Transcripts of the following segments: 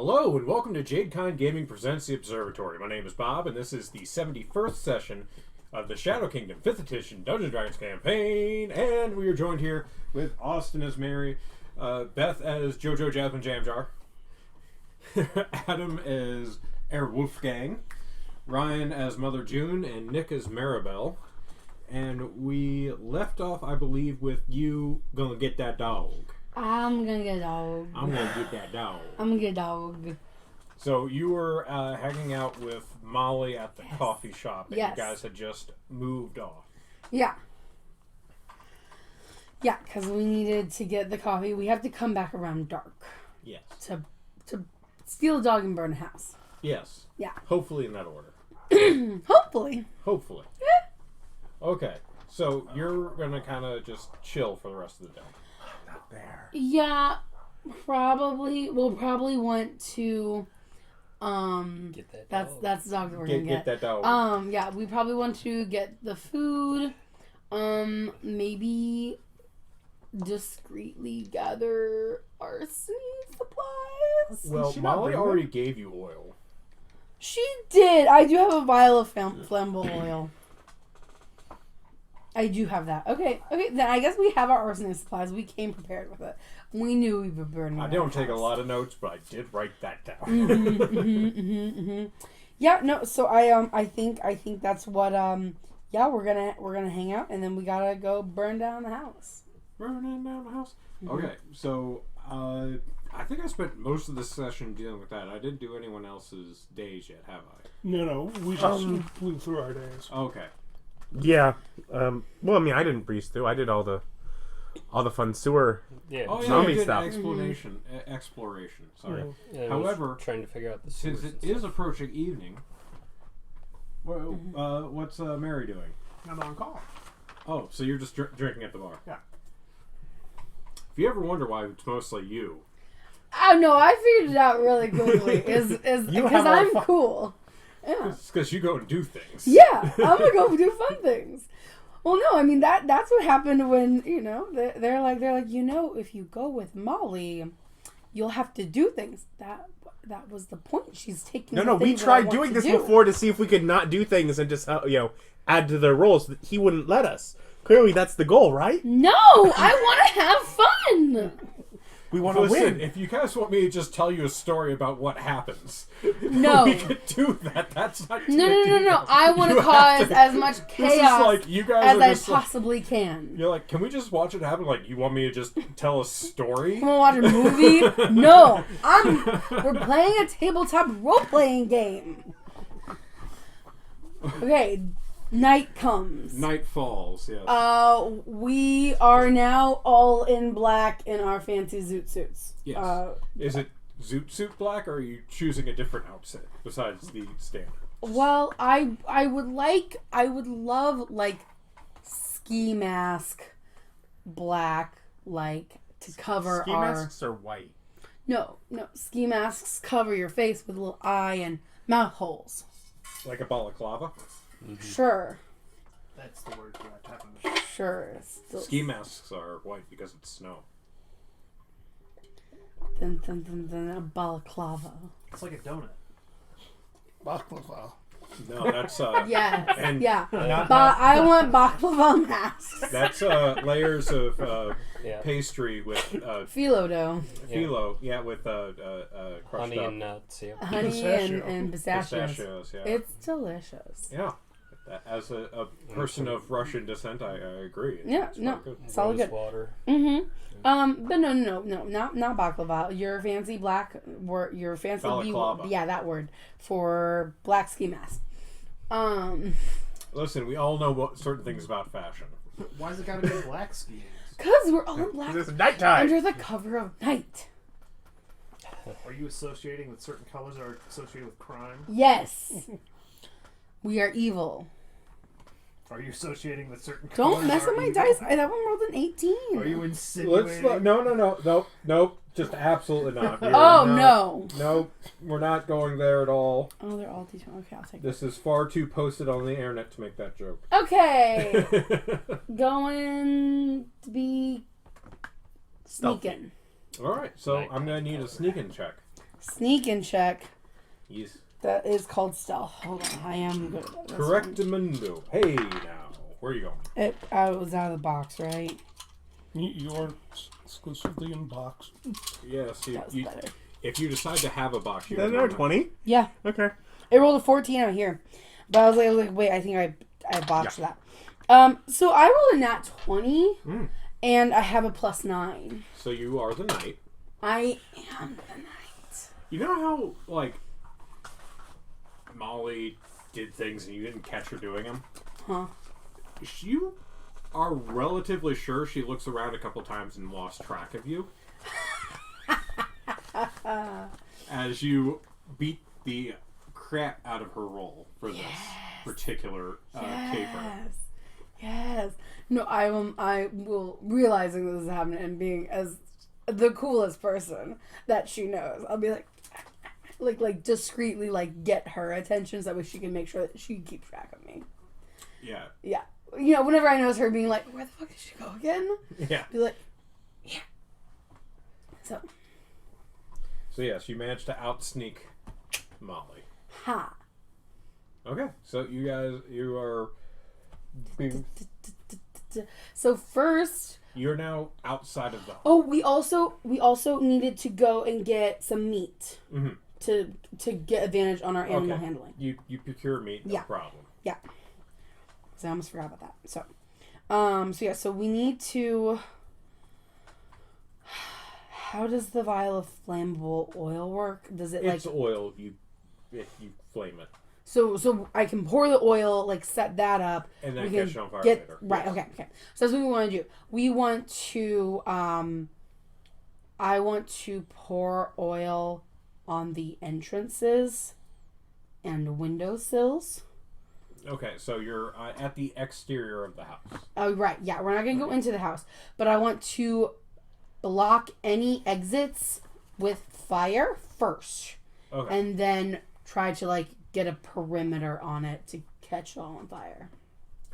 Hello and welcome to Jadekind Gaming Presents The Observatory. My name is Bob and this is the 71st session of the Shadow Kingdom 5th Edition Dungeons & Dragons campaign. And we are joined here with Austin as Mary, Beth as Jojo, Jasmine, Jamjar, Adam as Herr Wolfgang, Ryan as Mother June, and Nick as Maribel. And we left off, I believe, with you gonna get that dog. I'm gonna get a dog. I'm gonna get that dog. I'm gonna get a dog. So you were hanging out with Molly at the coffee shop, and you guys had just moved off. Yeah. Yeah, because we needed to get the coffee. We have to come back around dark. Yes. To steal a dog and burn a house. Yes. Yeah. Hopefully in that order. Hopefully. Hopefully. Okay. So you're gonna kind of just chill for the rest of the day. Not there. Yeah. Probably. We'll probably want to. Get that dog. That's the dog that we're gonna Get that dog. Yeah. We probably want to get the food. Maybe discreetly gather arsony supplies. Well, Molly already gave you oil. She did. I do have a vial of flammable oil. I do have that. Okay. Then I guess we have our arsenic supplies. We came prepared with it. We knew we were burning. I don't take a lot of notes, but I did write that down. Yeah. No. So I think that's what. Yeah. We're gonna hang out, and then we gotta go burn down the house. Burning down the house. Okay. So I think I spent most of this session dealing with that. I didn't do anyone else's days yet, have I? No. We just flew through our days. Okay. Yeah. Well, I mean, I didn't breeze through. I did all the fun sewer. Yeah. Oh yeah, zombie you did stuff. Exploration. Sorry. Yeah, However, trying to figure out the since it is approaching evening, well, what's Mary doing? I'm on call. Oh, so you're just drinking at the bar? Yeah. If you ever wonder why it's mostly you. Oh no! I figured it out really quickly. Is because I'm cool. Yeah. It's because you go and do things. Yeah, I'm gonna go do fun things. Well, no, I mean that's what happened when they're like if you go with Molly, you'll have to do things. That was the point. She's taking. No. We tried doing this before to see if we could not do things and just add to their roles. He wouldn't let us. Clearly, that's the goal, right? No, I want to have fun. We want to win. If you guys want me to just tell you a story about what happens, No. we could do that. That's not. No. I want to cause as much chaos like you guys as are I just possibly can. You're like, can we just watch it happen? Like, you want me to just tell a story? You want to watch a movie? No, we're playing a tabletop role-playing game. Okay. Night comes. Night falls, yes. We are now all in black in our fancy zoot suits. Yes. Is it zoot suit black, or are you choosing a different outfit besides the standard? Well, I would love ski mask black, to cover Ski masks are white. No, ski masks cover your face with a little eye and mouth holes. Like a balaclava? Mm-hmm. Sure. That's the word for that type of Sure. Ski masks are white because it's snow. Then a balaclava. It's like a donut. Baklava. No, that's Yes. and I want baklava masks. that's layers of pastry with Phyllo dough. phyllo, with crushed honey up and nuts. Yeah. Honey and pistachios. pistachios. Yeah. It's delicious. Yeah. As a person of Russian descent, I agree. Yeah, it's all good. Water. Mm-hmm. But no, not baklava. Your fancy black word. Your fancy Balaclava. that word for black ski mask. Listen, we all know certain things about fashion. Why's it gotta be black skiing? Cause we're all in black. It's nighttime. Under the cover of night. Are you associating with certain colors that are associated with crime? Yes. We are evil. Are you associating with certain colors? Don't mess with my dice. That one rolled an 18. Are you insinuating? Nope. Just absolutely not. No. Nope. We're not going there at all. Oh, they're all decent. Okay, I'll take This is far too posted on the internet to make that joke. Okay. Going to be sneaking. All right, so I'm going to need a sneaking check. sneak-in check. Yes. That is called stealth. Hold on, I am good at this one. Correctamundo. Hey, now. Where are you going? I was out of the box, right? You are exclusively in box. Yes, That was better. if you decide to have a box, you Is that another 20? Yeah. Okay. It rolled a 14 out here. But I was like, wait, I think I botched that. So I rolled a nat 20, and I have a +9. So you are the knight. I am the knight. You know how, like, Molly did things and you didn't catch her doing them? Huh. You are relatively sure she looks around a couple times and lost track of you. As you beat the crap out of her roll for this particular caper. Yes. No, I will realizing this is happening and being as the coolest person that she knows. I'll be like discreetly get her attention so that way she can make sure that she keeps track of me. Yeah. Yeah. You know, whenever I notice her being like, where the fuck did she go again? Yeah. Be like, yeah. So yes, you managed to outsneak Molly. Ha. Okay, so you are So first, you're now outside of the home. oh, we also needed to go and get some meat to get advantage on our animal handling. You procure meat, no problem. Yeah. So I almost forgot about that. So, so we need to. How does the vial of flammable oil work? Does it It's oil. You flame it, So I can pour the oil, set that up, and then we can catch it on fire later. Right. Yes. Okay. So that's what we want to do. We want to. I want to pour oil on the entrances and windowsills. Okay, so you're at the exterior of the house. Oh, right. Yeah, we're not going to go into the house. But I want to block any exits with fire first. Okay. And then try to, get a perimeter on it to catch it all on fire.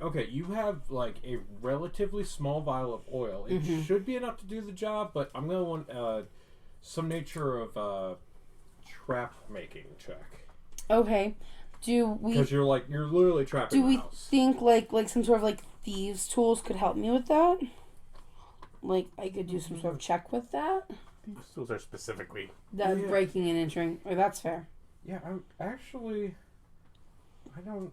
Okay, you have, a relatively small vial of oil. It should be enough to do the job, but I'm going to want some nature of trap making check. Okay. Because you're literally trapping the house. Think some sort of thieves tools could help me with that? I could do some sort of check with that? These tools are specifically... Breaking and entering. That's fair. Yeah, I don't...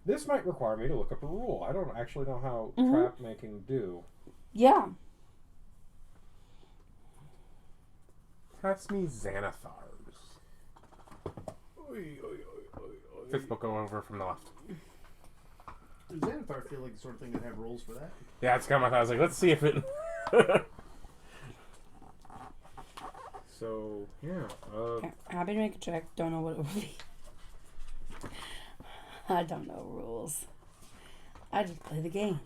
This might require me to look up a rule. I don't actually know how trap making do. Yeah. Pass me Xanathars. Fifth book over from the left. Does Xanathar feel like the sort of thing that have rules for that? Yeah, it's kind of my thought. I was like, let's see if it... So, yeah. Happy to make a check. Don't know what it would be. I don't know rules. I just play the game.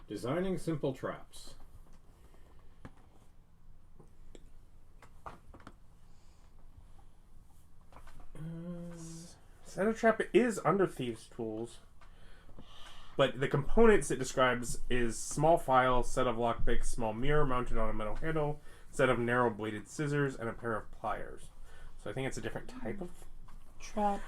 Designing simple traps. Set a trap is under thieves' tools, but the components it describes is small file, set of lockpicks, small mirror mounted on a metal handle, set of narrow bladed scissors, and a pair of pliers. So I think it's a different type of trap.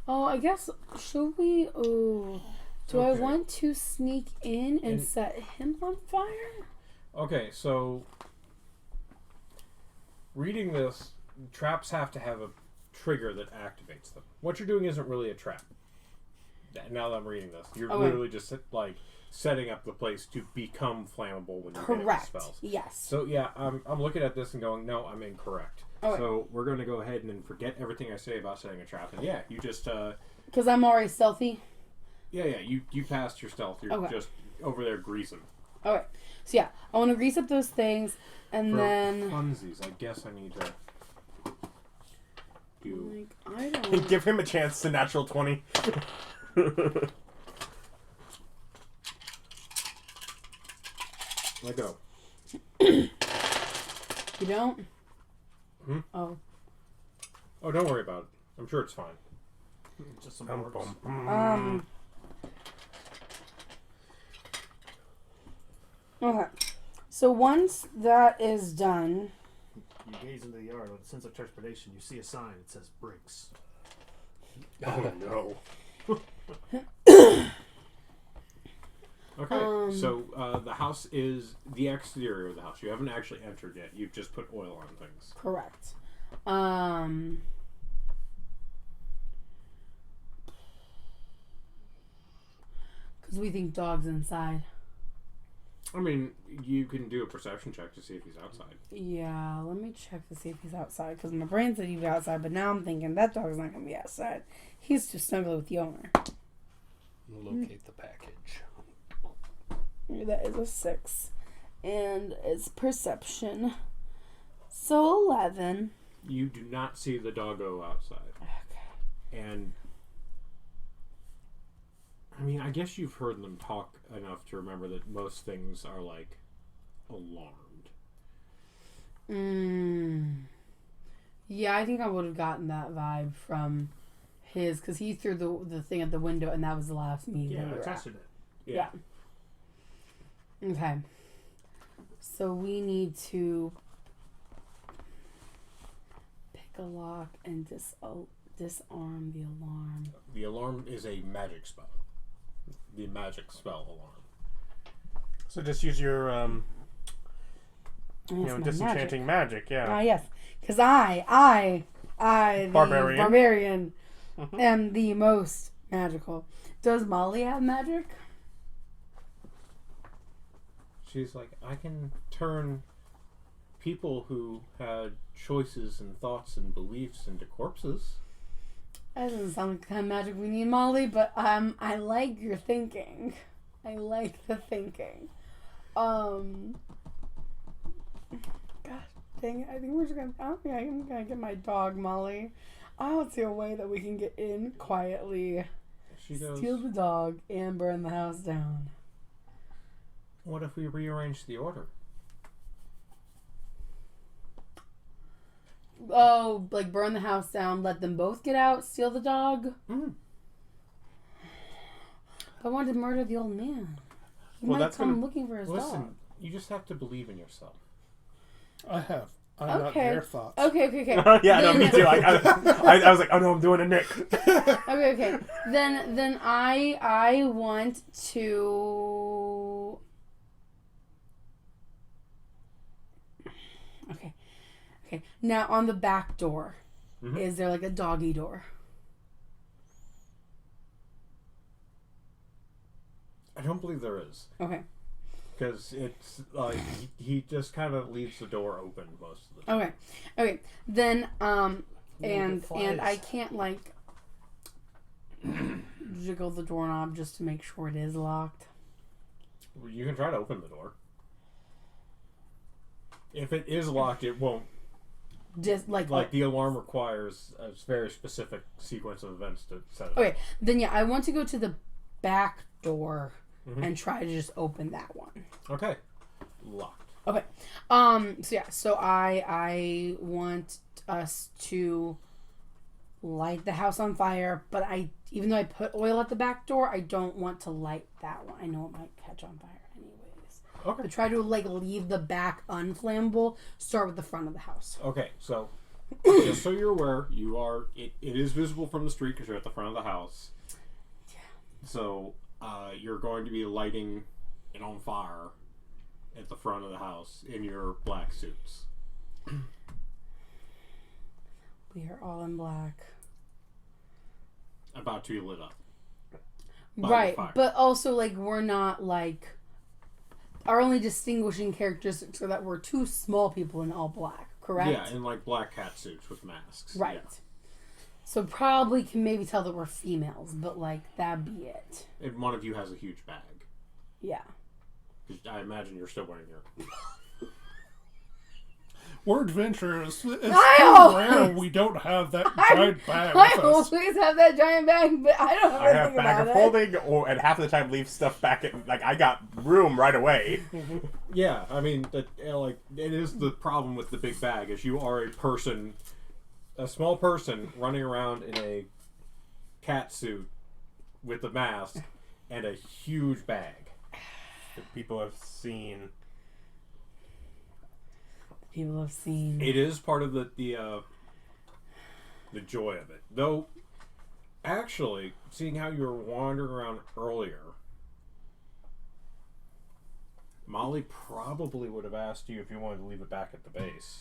Oh, I guess should we? Oh, do I want to sneak in and set him on fire? Okay, so reading this, traps have to have a trigger that activates them. What you're doing isn't really a trap. Now that I'm reading this, you're literally just setting up the place to become flammable when you're getting spells. Yes. So yeah, I'm looking at this and going, no, I'm incorrect. Okay. So we're going to go ahead and then forget everything I say about setting a trap. And yeah, you just because I'm already stealthy. Yeah, you passed your stealth. You're just over there greasing. Okay. So yeah, I want to grease up those things, and then funsies. I guess I need to. I don't. Give him a chance to natural 20. Let go. You don't? Oh. Oh, don't worry about it. I'm sure it's fine. Just some Bum, words. Okay. So once that is done, You gaze into the yard with a sense of trepidation. You see a sign. It says bricks. Oh no. Okay, so the house is the exterior of the house. You haven't actually entered yet. You've just put oil on things. correct. Because we think dog's inside. I mean, you can do a perception check to see if he's outside. Yeah, let me check to see if he's outside. Because my brain said he'd be outside, but now I'm thinking that dog's not going to be outside. He's too snugly with the owner. Locate the package. That is a 6. And it's perception. So 11. You do not see the doggo outside. Okay. And I mean, I guess you've heard them talk enough to remember that most things are like alarmed. Yeah, I think I would have gotten that vibe from his, because he threw the thing at the window, and that was the last meeting. Yeah, we I were at. tested it. Yeah. Okay. So we need to pick a lock and disarm the alarm. The alarm is a magic spell. The magic spell alarm. So just use your, And it's my disenchanting magic. Yeah. Yes. Because I, the barbarian, am the most magical. Does Molly have magic? She's like, I can turn people who had choices and thoughts and beliefs into corpses. That doesn't sound like the kind of magic we need, Molly, but I like your thinking. I like the thinking. Gosh dang it, I think we're just gonna, I don't think I'm gonna get my dog, Molly. I don't see a way that we can get in quietly, She goes, steal the dog, and burn the house down. what if we rearrange the order? Oh, like burn the house down, let them both get out, steal the dog? I wanted to murder the old man. He might come looking for his dog. You just have to believe in yourself. I'm not their thoughts. Okay. Yeah, no, me too. I was like, oh no, I'm doing a Nick. Okay. Then I want to. Okay. Now on the back door, is there like a doggy door? I don't believe there is. Okay. Because it's like he just kind of leaves the door open most of the time. Okay. Then and flies. I can't like jiggle the doorknob just to make sure it is locked. You can try to open the door. If it is locked, it won't. Just like the alarm requires a very specific sequence of events to set it. Okay. Then yeah, I want to go to the back door and try to just open that one. Okay. Locked. Okay. So I want us to light the house on fire, but even though I put oil at the back door, I don't want to light that one. I know it might catch on fire anyways. Okay. But try to leave the back unflammable. Start with the front of the house. Okay, so just so you're aware, it is visible from the street because you're at the front of the house. Yeah. So you're going to be lighting it on fire at the front of the house in your black suits. We are all in black. About to be lit up. Right, but also we're not our only distinguishing characteristics are that we're two small people in all black, correct? Yeah, in black cat suits with masks. Right. Yeah. So probably can maybe tell that we're females, but that'd be it. And one of you has a huge bag. Yeah. I imagine you're still wearing your... We're adventurers. It's I so always- rare we don't have that giant bag I with us. always have that giant bag, but I don't know I have anything bag about of it. holding, and half the time leave stuff back in. I got room right away. Yeah, I mean, it is the problem with the big bag, is you are a small person running around in a cat suit with a mask and a huge bag. That people have seen People have seen. It is part of the joy of it. Though, actually, seeing how you were wandering around earlier, Molly probably would have asked you if you wanted to leave it back at the base.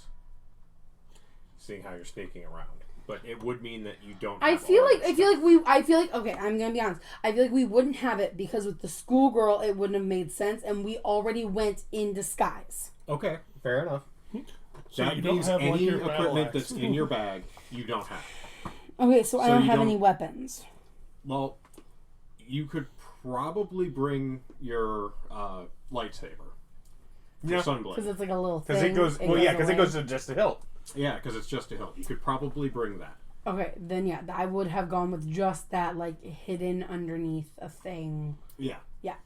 Seeing how you're sneaking around. But it would mean that you don't I have feel all like that okay, I'm gonna be honest. I feel like we wouldn't have it because with the schoolgirl it wouldn't have made sense, and we already went in disguise. Okay, fair enough. So That you don't means have, like, any your battle equipment axe. that's in your bag, you don't have. Okay, so I So don't you have don't- any weapons. Well, you could probably bring your lightsaber. For Yeah. Sunblade. Because it's like a little thing. Because it goes. Well, yeah, because it away. goes to just a hilt. Yeah, because it's just a hilt. You could probably bring that. Okay, then yeah, I would have gone with just that, like, hidden underneath a thing. Yeah. Yep.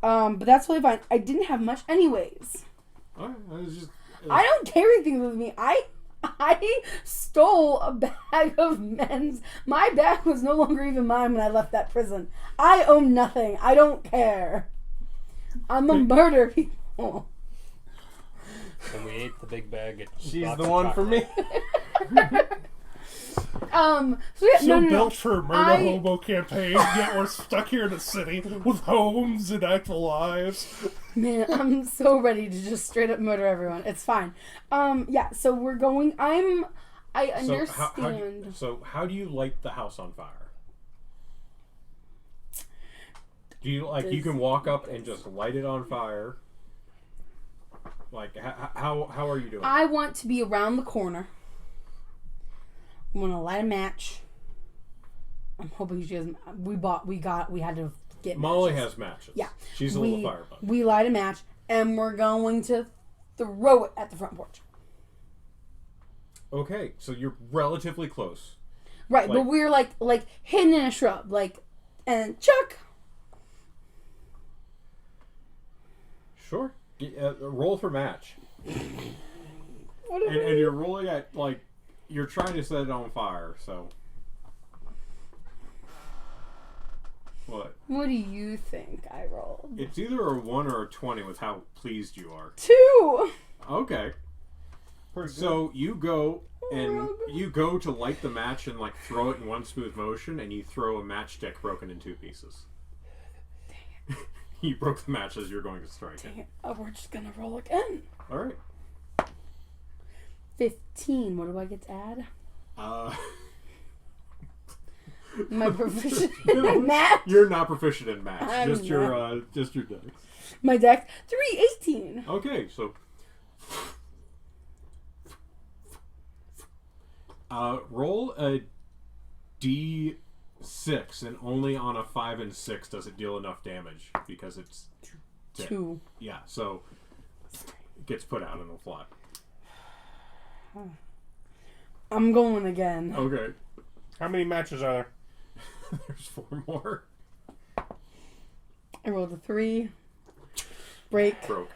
But that's totally fine. I didn't have much anyways. Alright, it was just... I don't carry things with me. I stole a bag of men's. My bag was no longer even mine when I left that prison. I own nothing. I don't care. I'm a murder people. And we ate the big bag. At She's box the of one for chocolate. me. So yeah, So no. built for a murder hobo campaign, yet we're stuck here in the city with homes and actual lives. Man, I'm so ready to just straight up murder everyone. It's fine. Yeah, so we're going. I understand. So how do you light the house on fire? Do you you can walk up and just light it on fire? Like how are you doing? I want to be around the corner. I'm gonna light a match. I'm hoping she doesn't. We had to get. Molly matches. has matches. Yeah, she's a little firebug. We light a match, and we're going to throw it at the front porch. Okay, so you're relatively close. Right, but we're like hidden in a shrub, and Chuck. Sure. Roll for match. What And you're rolling at you're trying to set it on fire. So what? What do you think I rolled? It's either a 1 or a 20 with how pleased you are. 2. Okay. So you go and you go to light the match and throw it in one smooth motion, and you throw a matchstick broken in 2 pieces. Dang it. You broke the match as you're going to strike it. Oh, we're just gonna roll again. All right. 15. What do I get to add? Uh, Am I proficient in math? You're not proficient in match. I'm Just your dex. My dex 318. Okay, so roll a d6, and only on a 5 and 6 does it deal enough damage because it's 2. Yeah, so it gets put out and it'll fly. I'm going again. Okay, How many matches are there? there's 4 more. I rolled a 3. Break. Broke.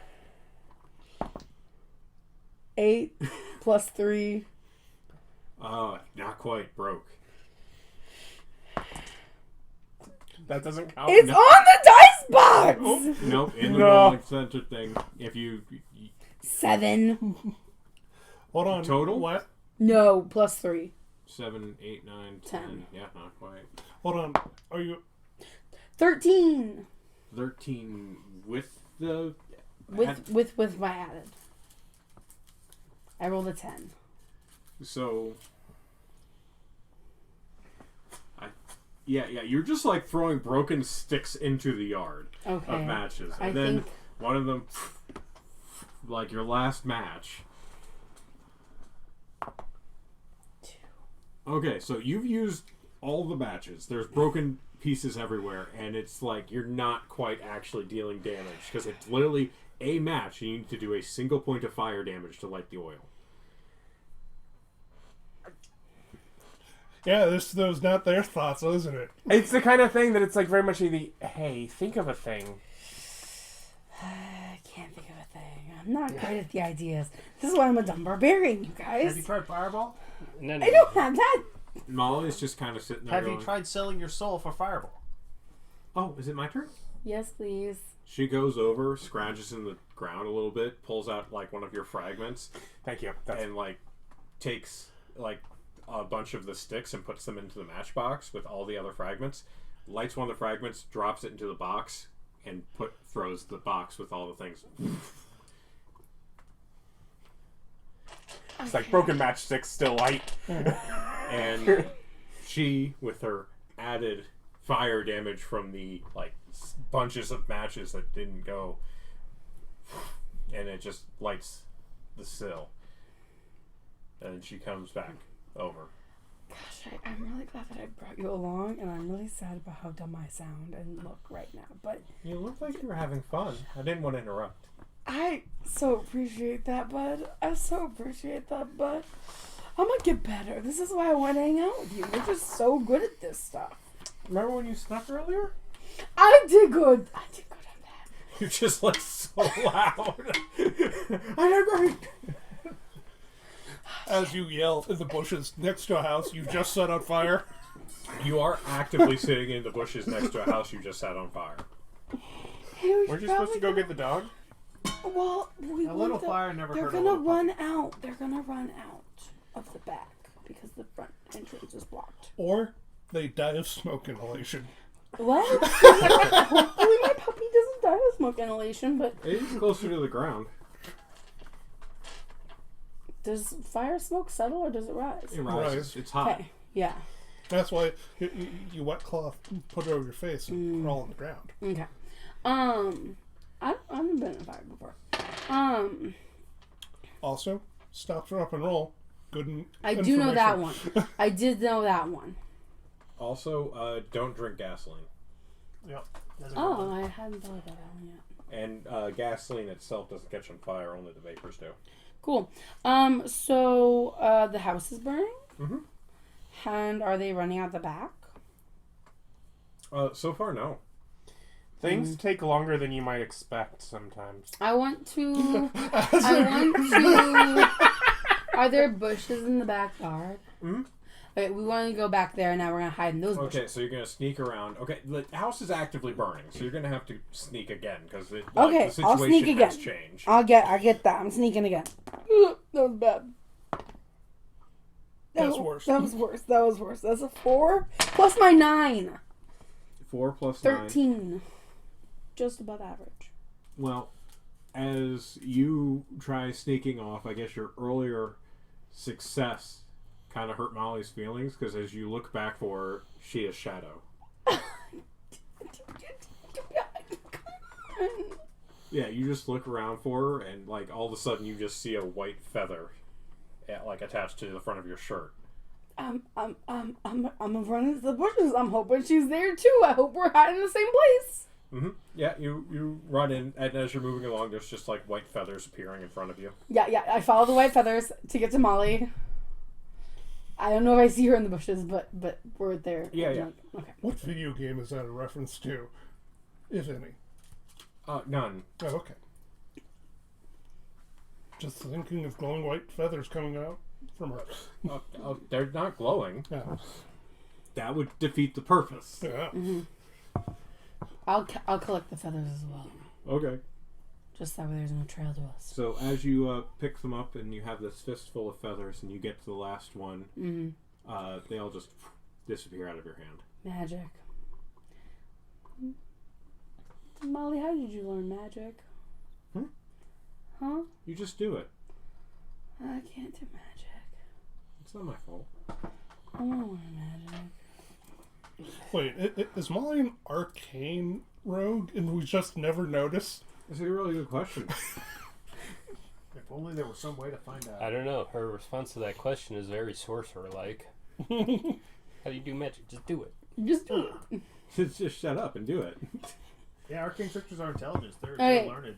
8 plus 3. Not quite broke. That doesn't count. It's on the dice box. Nope, in the No. rolling center thing. If you 7. Hold on. Total? What? No, plus 3. 7, 8, 9, 10. Yeah, not quite. Hold on. Are you... 13. 13 with the With my added. I rolled a 10. So, yeah, you're just throwing broken sticks into the yard Okay. of matches, I and then think- one of them, your last match. Okay, so you've used all the matches. There's broken pieces everywhere, and it's you're not quite actually dealing damage because it's literally a match. You need to do a single point of fire damage to light the oil. Yeah, this was not their thoughts, isn't it? It's the kind of thing that it's very much hey, think of a thing. I can't think of a thing. I'm not great at the ideas. This is why I'm a dumb barbarian, you guys. Have you tried Fireball? No, I don't have that. Molly's just kind of sitting there Have going, you tried selling your soul for Fireball? Oh, is it my turn? Yes, please. She goes over, scratches in the ground a little bit, pulls out like one of your fragments, Thank you. That's and like takes like a bunch of the sticks and puts them into the matchbox with all the other fragments. Lights one of the fragments, drops it into the box, and throws the box with all the things. It's like broken matchsticks still light. And she, with her added fire damage from the like bunches of matches that didn't go, and it just lights the sill. And she comes back over. Gosh, I'm really glad that I brought you along, and I'm really sad about how dumb I sound and look right now. But You look like you were having fun. I didn't want to interrupt. I so appreciate that, bud. I so appreciate that, bud. I'm gonna get better. This is why I want to hang out with you. You're just so good at this stuff. Remember when you snuck earlier? I did good. I did good at that. You're just like so loud. I did great. As you yell in the bushes next to a house you just set on fire. You are actively sitting in the bushes next to a house you just set on fire. Weren't you supposed to go get the dog? Well, we A want little the- fire never They're hurt a gonna little run out. They're gonna run out of the back because the front entrance is blocked. Or they die of smoke inhalation. What? Hopefully my puppy doesn't die of smoke inhalation, but It is closer to the ground. does fire smoke settle or does it rise? It rises. It's hot. Okay, yeah. That's why you wet cloth, put it over your face, and crawl on the ground. Okay. I haven't been in a fire before. Also, stop, drop, and roll. Good. I do know that one. I did know that one. Also, don't drink gasoline. Yep. That's a good Oh, one. I hadn't thought about that one yet. And gasoline itself doesn't catch on fire, only the vapors do. Cool. So the house is burning? Mm-hmm. And are they running out the back? So far, no. Things take longer than you might expect sometimes. I want to. Are there bushes in the backyard? Mm-hmm. Okay, we want to go back there, and now we're gonna hide in those bushes. Okay, so you're gonna sneak around. Okay, the house is actively burning, so you're gonna have to sneak again because Okay, the situation I'll sneak again. has changed. I get that. I'm sneaking again. That was bad. That's worse. That was worse. That was worse. That's a 4 plus my 9. 4 plus 9. 13. Just above average. Well, as you try sneaking off, I guess your earlier success kind of hurt Molly's feelings because as you look back for her, she is shadow. Yeah, you just look around for her, and like all of a sudden, you just see a white feather, like attached to the front of your shirt. I'm running to the bushes. I'm hoping she's there too. I hope we're hiding in the same place. Mm-hmm. Yeah, you run in, and as you're moving along, there's just like white feathers appearing in front of you. Yeah. I follow the white feathers to get to Molly. I don't know if I see her in the bushes, but we're there. Yeah. Okay. What video game is that a reference to, if any? None. Oh, okay. Just thinking of glowing white feathers coming out from her. They're not glowing. Yeah. That would defeat the purpose. Yeah. Mm-hmm. I'll collect the feathers as well, Okay. just that way there's no trail to us. So as you pick them up and you have this fistful of feathers and you get to the last one, they all just disappear out of your hand. Magic. Molly, how did you learn magic? Huh? You just do it. I can't do magic. It's not my fault. I want to learn magic. Wait, is Molly an arcane rogue and we just never noticed? That's a really good question. If only there was some way to find out. I don't know. Her response to that question is very sorcerer-like. How do you do magic? Just do it. Just do it. Just shut up and do it. Yeah, arcane creatures are intelligent. They're Okay. learned.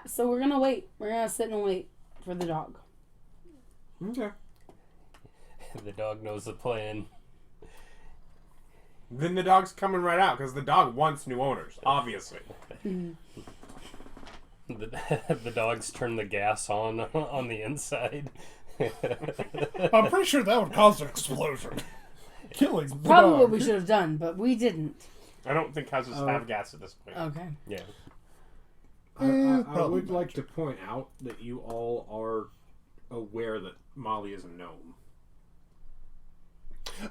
So we're gonna wait. We're gonna sit and wait for the dog. Okay. The dog knows the plan. Then the dog's coming right out because the dog wants new owners, obviously. The dogs turn the gas on the inside. I'm pretty sure that would cause an explosion. Killing the Probably dog. what we should have done, but we didn't. I don't think houses have gas at this point. Okay. Yeah. I Probably would like to point out that you all are aware that Molly is a gnome.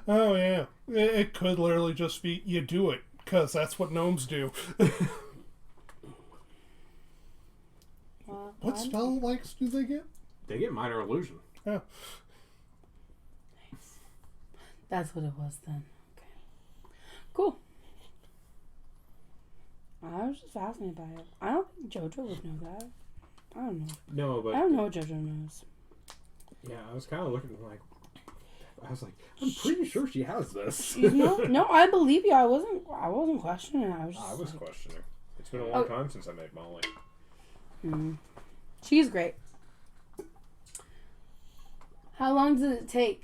Oh, yeah. It could literally just be, you do it, because that's what gnomes do. What spell likes do they get? They get minor illusion. Oh. That's what it was then. Okay. Cool. I was just fascinated by it. I don't think JoJo would know that. I don't know. No, but I don't know what JoJo knows. yeah, I was kind of looking like, I'm pretty sure she has this. No, I believe you. I wasn't questioning it. I was just. I was questioning. It's been a long time since I made Molly. She's great. How long did it take?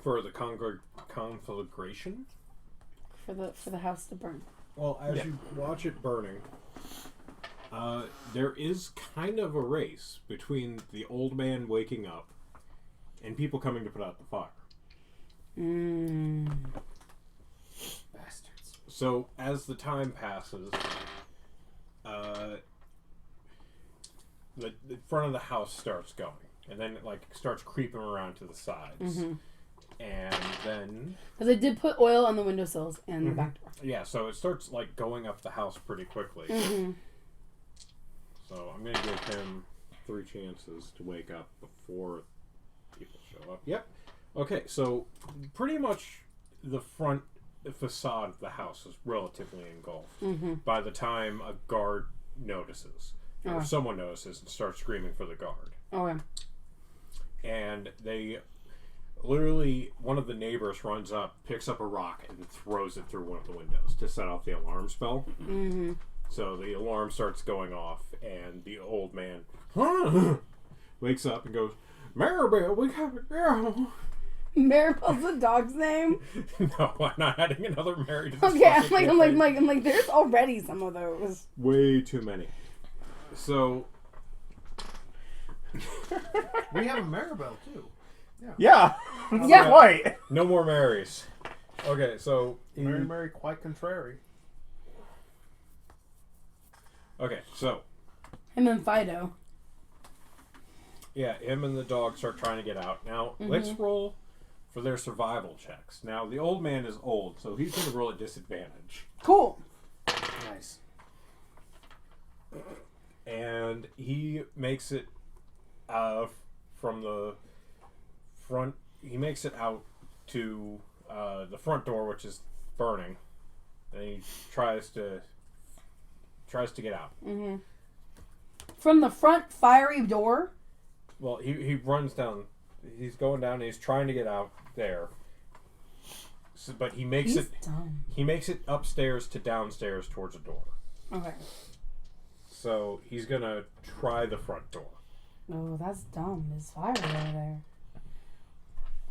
For the conflagration? For the house to burn. Well, as you watch it burning, there is kind of a race between the old man waking up and people coming to put out the fire. Bastards. So, as the time passes, the front of the house starts going, and then it starts creeping around to the sides, and then Because I did put oil on the windowsills and the back door. yeah, so it starts going up the house pretty quickly. So I'm gonna give him 3 chances to wake up before people show up. Yep. Okay, so pretty much the front facade of the house is relatively engulfed by the time a guard notices. Or someone notices and starts screaming for the guard. Okay. And they literally, one of the neighbors runs up, picks up a rock, and throws it through one of the windows to set off the alarm spell. So the alarm starts going off, and the old man wakes up and goes, Maribel, we got a girl. Maribel's the dog's name? No, I'm not adding another Mary to this Okay, I'm fucking like, there's already some of those. way too many. So We have a Maribel too. Yeah. Yeah. Quite. no more Marys. Okay, so Mary, quite contrary. okay, so Him and Fido. yeah, him and the dog start trying to get out. Now let's roll for their survival checks. Now the old man is old, so he's going to roll at disadvantage, Cool. Nice. and he makes it from the front. He makes it out to the front door, which is burning, and he tries to get out. From the front fiery door? Well, he runs down. He's going down, and he's trying to get out there. So, but he makes He's it. dumb. He makes it upstairs to downstairs towards a door. Okay. So he's gonna try the front door. Oh, that's dumb. There's fire over there.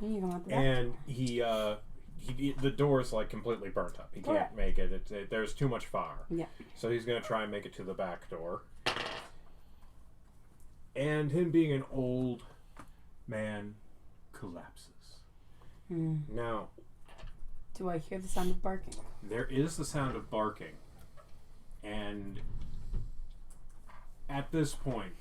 You come out the back. And he the door is completely burnt up. He can't make it. There's too much fire. Yeah. So he's gonna try and make it to the back door. And him being an old man collapses. Now, Do I hear the sound of barking? there is the sound of barking, and at this point,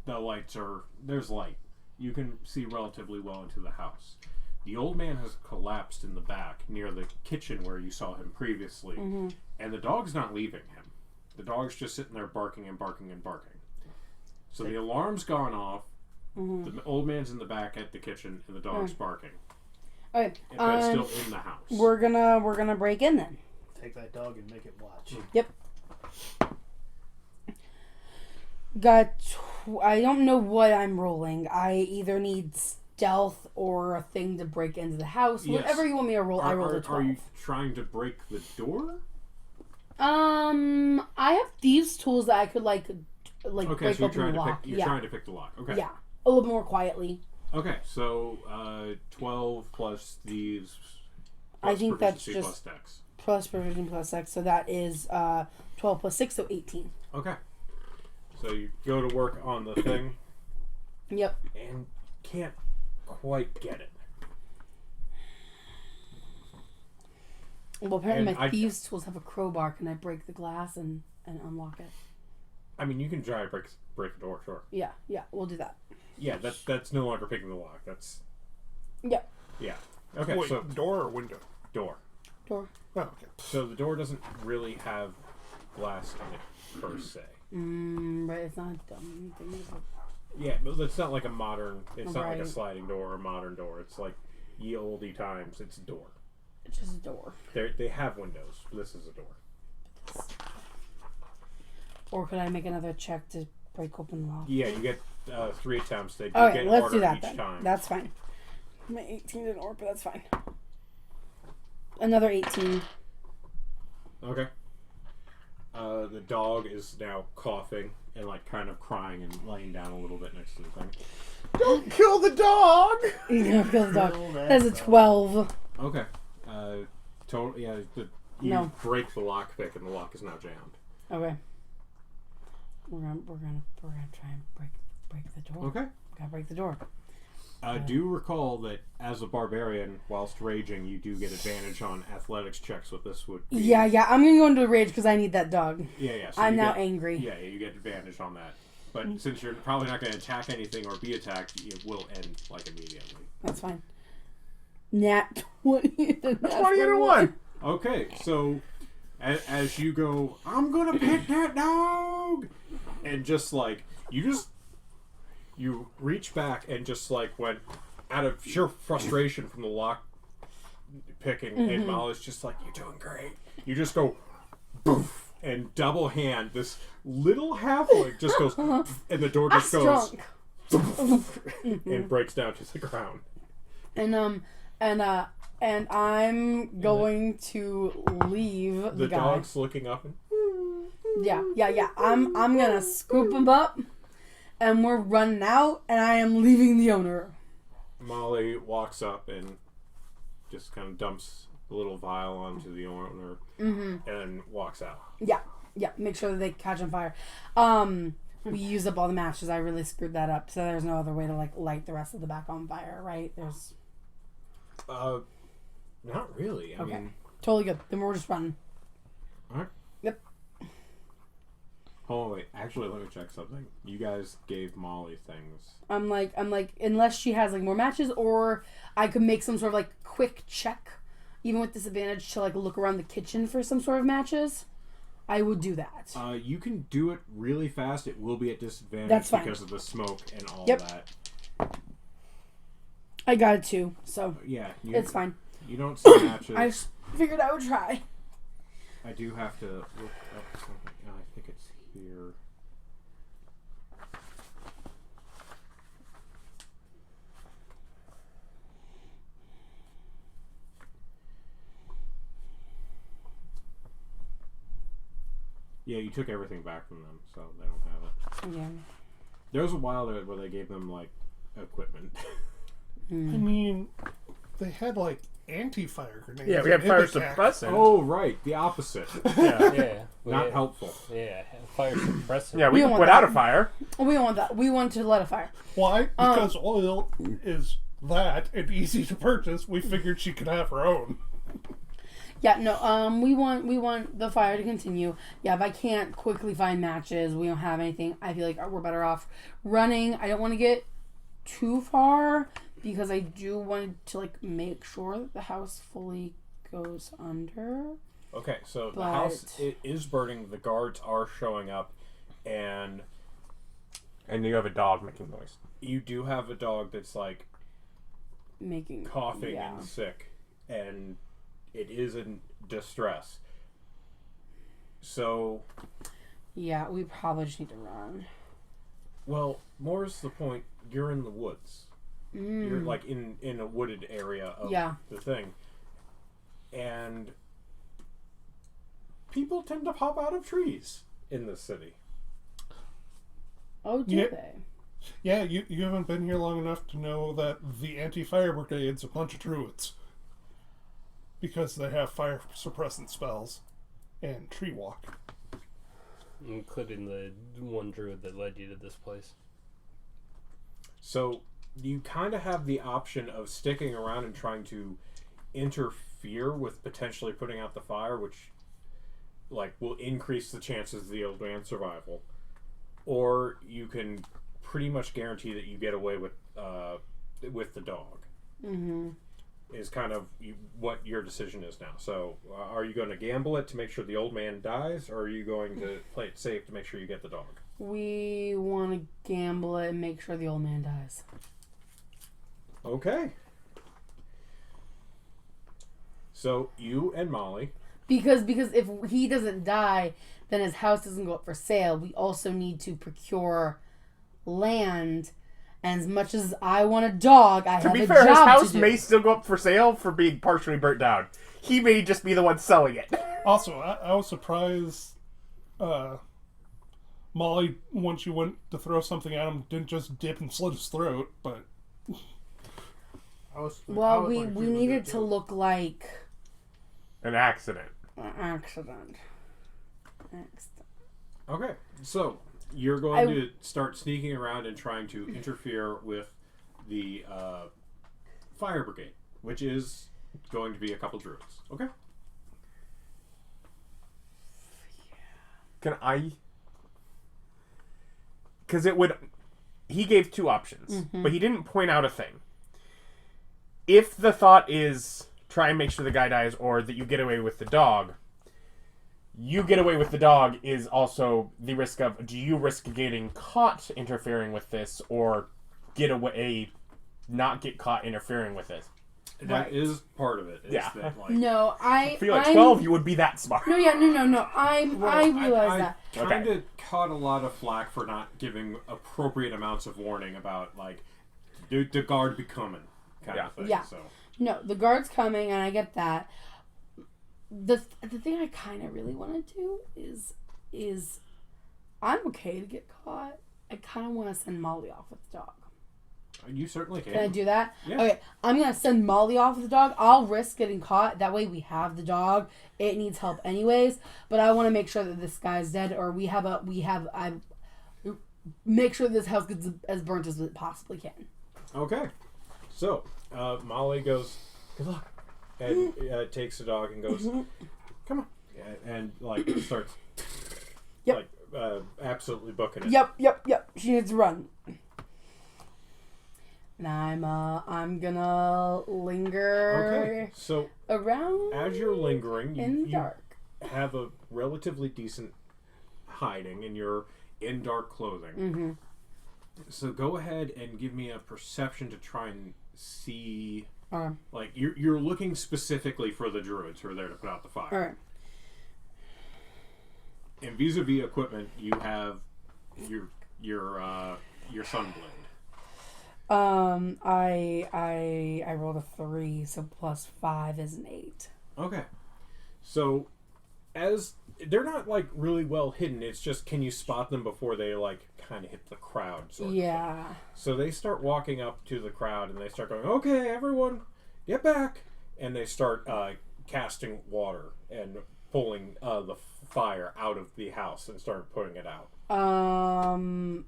there's light. You can see relatively well into the house. The old man has collapsed in the back near the kitchen where you saw him previously, and the dog's not leaving him. The dog's just sitting there barking and barking and barking. So the alarm's gone off. The old man's in the back at the kitchen, and the dog's barking. Okay. But it's still in the house. We're gonna break in then. Take that dog and make it watch. Yep. I don't know what I'm rolling. I either need stealth or a thing to break into the house. Yes. Whatever you want me to roll, I rolled a 12. Are you trying to break the door? I have thieves' tools that I could like Okay, break so open the lock. you're trying to pick the lock. Okay. Yeah, a little more quietly. Okay, so 12 plus these. I think that's proficiency just plus dex. plus provision plus X, so that is 12 plus 6, so 18. Okay. So you go to work on the thing Yep. and can't quite get it. Well, apparently And my thieves' tools have a crowbar. Can I break the glass and and unlock it. I mean, you can try to break the door, sure. Yeah, we'll do that. Yeah, that's no longer picking the lock. That's... Yeah. Yeah. Okay, Wait, so... door or window? Door. Door. Oh, okay. So the door doesn't really have glass in it, per se. But it's not a dumb thing. Is it? Yeah, but it's not like a modern... It's not like a Right. sliding door or a modern door. It's like ye olde times. It's a door. It's just a door. They have windows. This is a door. Or could I make another check to break open the lock? Yeah, you get 3 attempts. They Okay, get let's harder do that each then. time. That's fine. My 18 didn't work, but that's fine. Another 18. Okay. The dog is now coughing and like kind of crying and laying down a little bit next to the thing. Don't kill the dog! He's gonna kill the dog. Kill that That's a dog. 12. Okay. Total. Yeah. You No. break the lockpick and the lock is now jammed. Okay. We're gonna try and break the door. Okay. Gotta break the door. Do recall that as a barbarian, whilst raging, you do get advantage on athletics checks. What this would be. Yeah. I'm gonna go into a rage because I need that dog. Yeah. So I'm you now get- angry. Yeah, you get advantage on that. But since you're probably not going to attack anything or be attacked, it will end like immediately. That's fine. Nat 20. 20 and a 1! Okay, so as you go, I'm gonna pick that dog, and just like you reach back and just like when out of sheer frustration from the lock picking, and Molly's just like, "You're doing great." You just go, boof, and double hand this little halfling just goes, and the door just goes and breaks down to the ground. And I'm going to leave The the guy. dog's looking up and Yeah. I'm gonna scoop him up, and we're running out, and I am leaving the owner. Molly walks up and just kind of dumps the little vial onto the owner and walks out. Yeah. Make sure that they catch on fire. We used up all the matches. I really screwed that up. So there's no other way to like light the rest of the back on fire, right? There's Not really. I okay, mean, totally good. Then we're just running. alright. Yep. Oh wait, actually, let me check something. You guys gave Molly things. I'm like, unless she has like more matches, or I could make some sort of like quick check, even with disadvantage, to like look around the kitchen for some sort of matches. I would do that. You can do it really fast. It will be at disadvantage That's fine. because of the smoke and all Yep. that. I got it too, so Yeah, it's fine. You don't see matches. I just figured I would try. I do have to look up something. I think it's here. Yeah, you took everything back from them, so they don't have it. Yeah. There was a while there where they gave them, like, equipment. I mean, they had like anti-fire grenades. Yeah, we had and fire impact. suppressant. Oh, right. The opposite. Yeah. Yeah. Not helpful. Yeah. Fire suppressor. Yeah, we don't can want put out that. a fire. We don't want that. We want to let a fire. Why? Because oil is that and easy to purchase. We figured she could have her own. Yeah, no, we want the fire to continue. Yeah, if I can't quickly find matches, we don't have anything, I feel like we're better off running. I don't want to get too far because I do want to like make sure that the house fully goes under. Okay, so the But- house is burning. The guards are showing up, and And you have a dog making noise. you do have a dog that's like Making coughing yeah. and sick, and it is in distress. So, Yeah, we probably just need to run. well, more's the point. You're in the woods. You're like in a wooded area of Yeah. the thing, and people tend to pop out of trees in this city. Oh, do Yeah. they? Yeah, you haven't been here long enough to know that the anti-fire brigade's a bunch of druids. Because they have fire suppressant spells and tree walk. Including the one druid that led you to this place. So you kind of have the option of sticking around and trying to interfere with potentially putting out the fire, which, will increase the chances of the old man's survival, or you can pretty much guarantee that you get away with the dog. Mm-hmm. Is kind of what your decision is now. So, are you going to gamble it to make sure the old man dies, or are you going to play it safe to make sure you get the dog? We want to gamble it and make sure the old man dies. Okay. So, you and Molly... Because if he doesn't die, then his house doesn't go up for sale. We also need to procure land. And as much as I want a dog, I have a job to do. To be fair, his house may still go up for sale for being partially burnt down. He may just be the one selling it. Also, I was surprised Molly, once you went to throw something at him, didn't just dip and slit his throat, but... Well, we needed to look like... An accident. An accident. Okay, so... You're going to start sneaking around and trying to interfere with the fire brigade, which is going to be a couple druids. Okay? Can I... Because it would... He gave two options, but he didn't point out a thing. If the thought is try and make sure the guy dies or that you get away with the dog... You get away with the dog is also the risk of, do you risk getting caught interfering with this or get away, not get caught interfering with it? That is part of it. Yeah. That, No, I feel like 12 you would be that smart. No. I realize that. I kind of caught a lot of flack for not giving appropriate amounts of warning about, the guard be coming kind of thing. Yeah. So. No, the guard's coming, and I get that. The thing I kind of really want to do is I'm okay to get caught. I kind of want to send Molly off with the dog. You certainly can. Can I do that? Yeah. Okay, I'm going to send Molly off with the dog. I'll risk getting caught. That way we have the dog. It needs help anyways. But I want to make sure that this guy's dead, or I make sure this house gets as burnt as it possibly can. Okay. So, Molly goes, good luck. And takes the dog and goes, come on. And starts absolutely booking it. Yep. She needs to run. And I'm gonna linger. Okay. So around as you're lingering, in the you dark. have a relatively decent hiding, and you're in dark clothing. Mm-hmm. So go ahead and give me a perception to try and see. Alright. You're looking specifically for the druids who are there to put out the fire. Alright. And vis-a-vis equipment, you have your sunblade. I rolled a 3, so plus 5 is an 8. Okay. So, as they're not really well hidden, it's just can you spot them before they kind of hit the crowd sort of thing. So they start walking up to the crowd and they start going, okay, everyone, get back. And they start casting water and pulling the fire out of the house and start putting it out.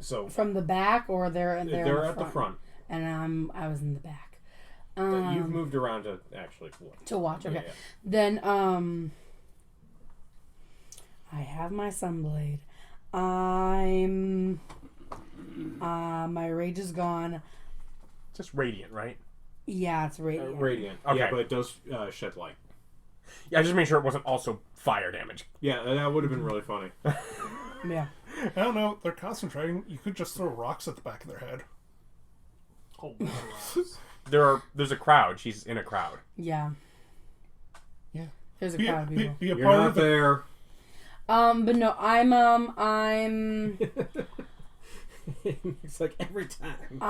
So from the back, or they're at the front. And I was in the back. You've moved around to actually watch. To watch, okay. Yeah. Then I have my sunblade. My rage is gone. Just radiant, right? Yeah, it's radiant. Radiant. Okay. Yeah, but it does shed light. Yeah, I just made sure it wasn't also fire damage. Yeah, that would have been really funny. Yeah. I don't know. They're concentrating. You could just throw rocks at the back of their head. There's a crowd. She's in a crowd. Yeah. Yeah. There's a crowd of people. Be a You're part not of the... there. But no, I'm It's like every time.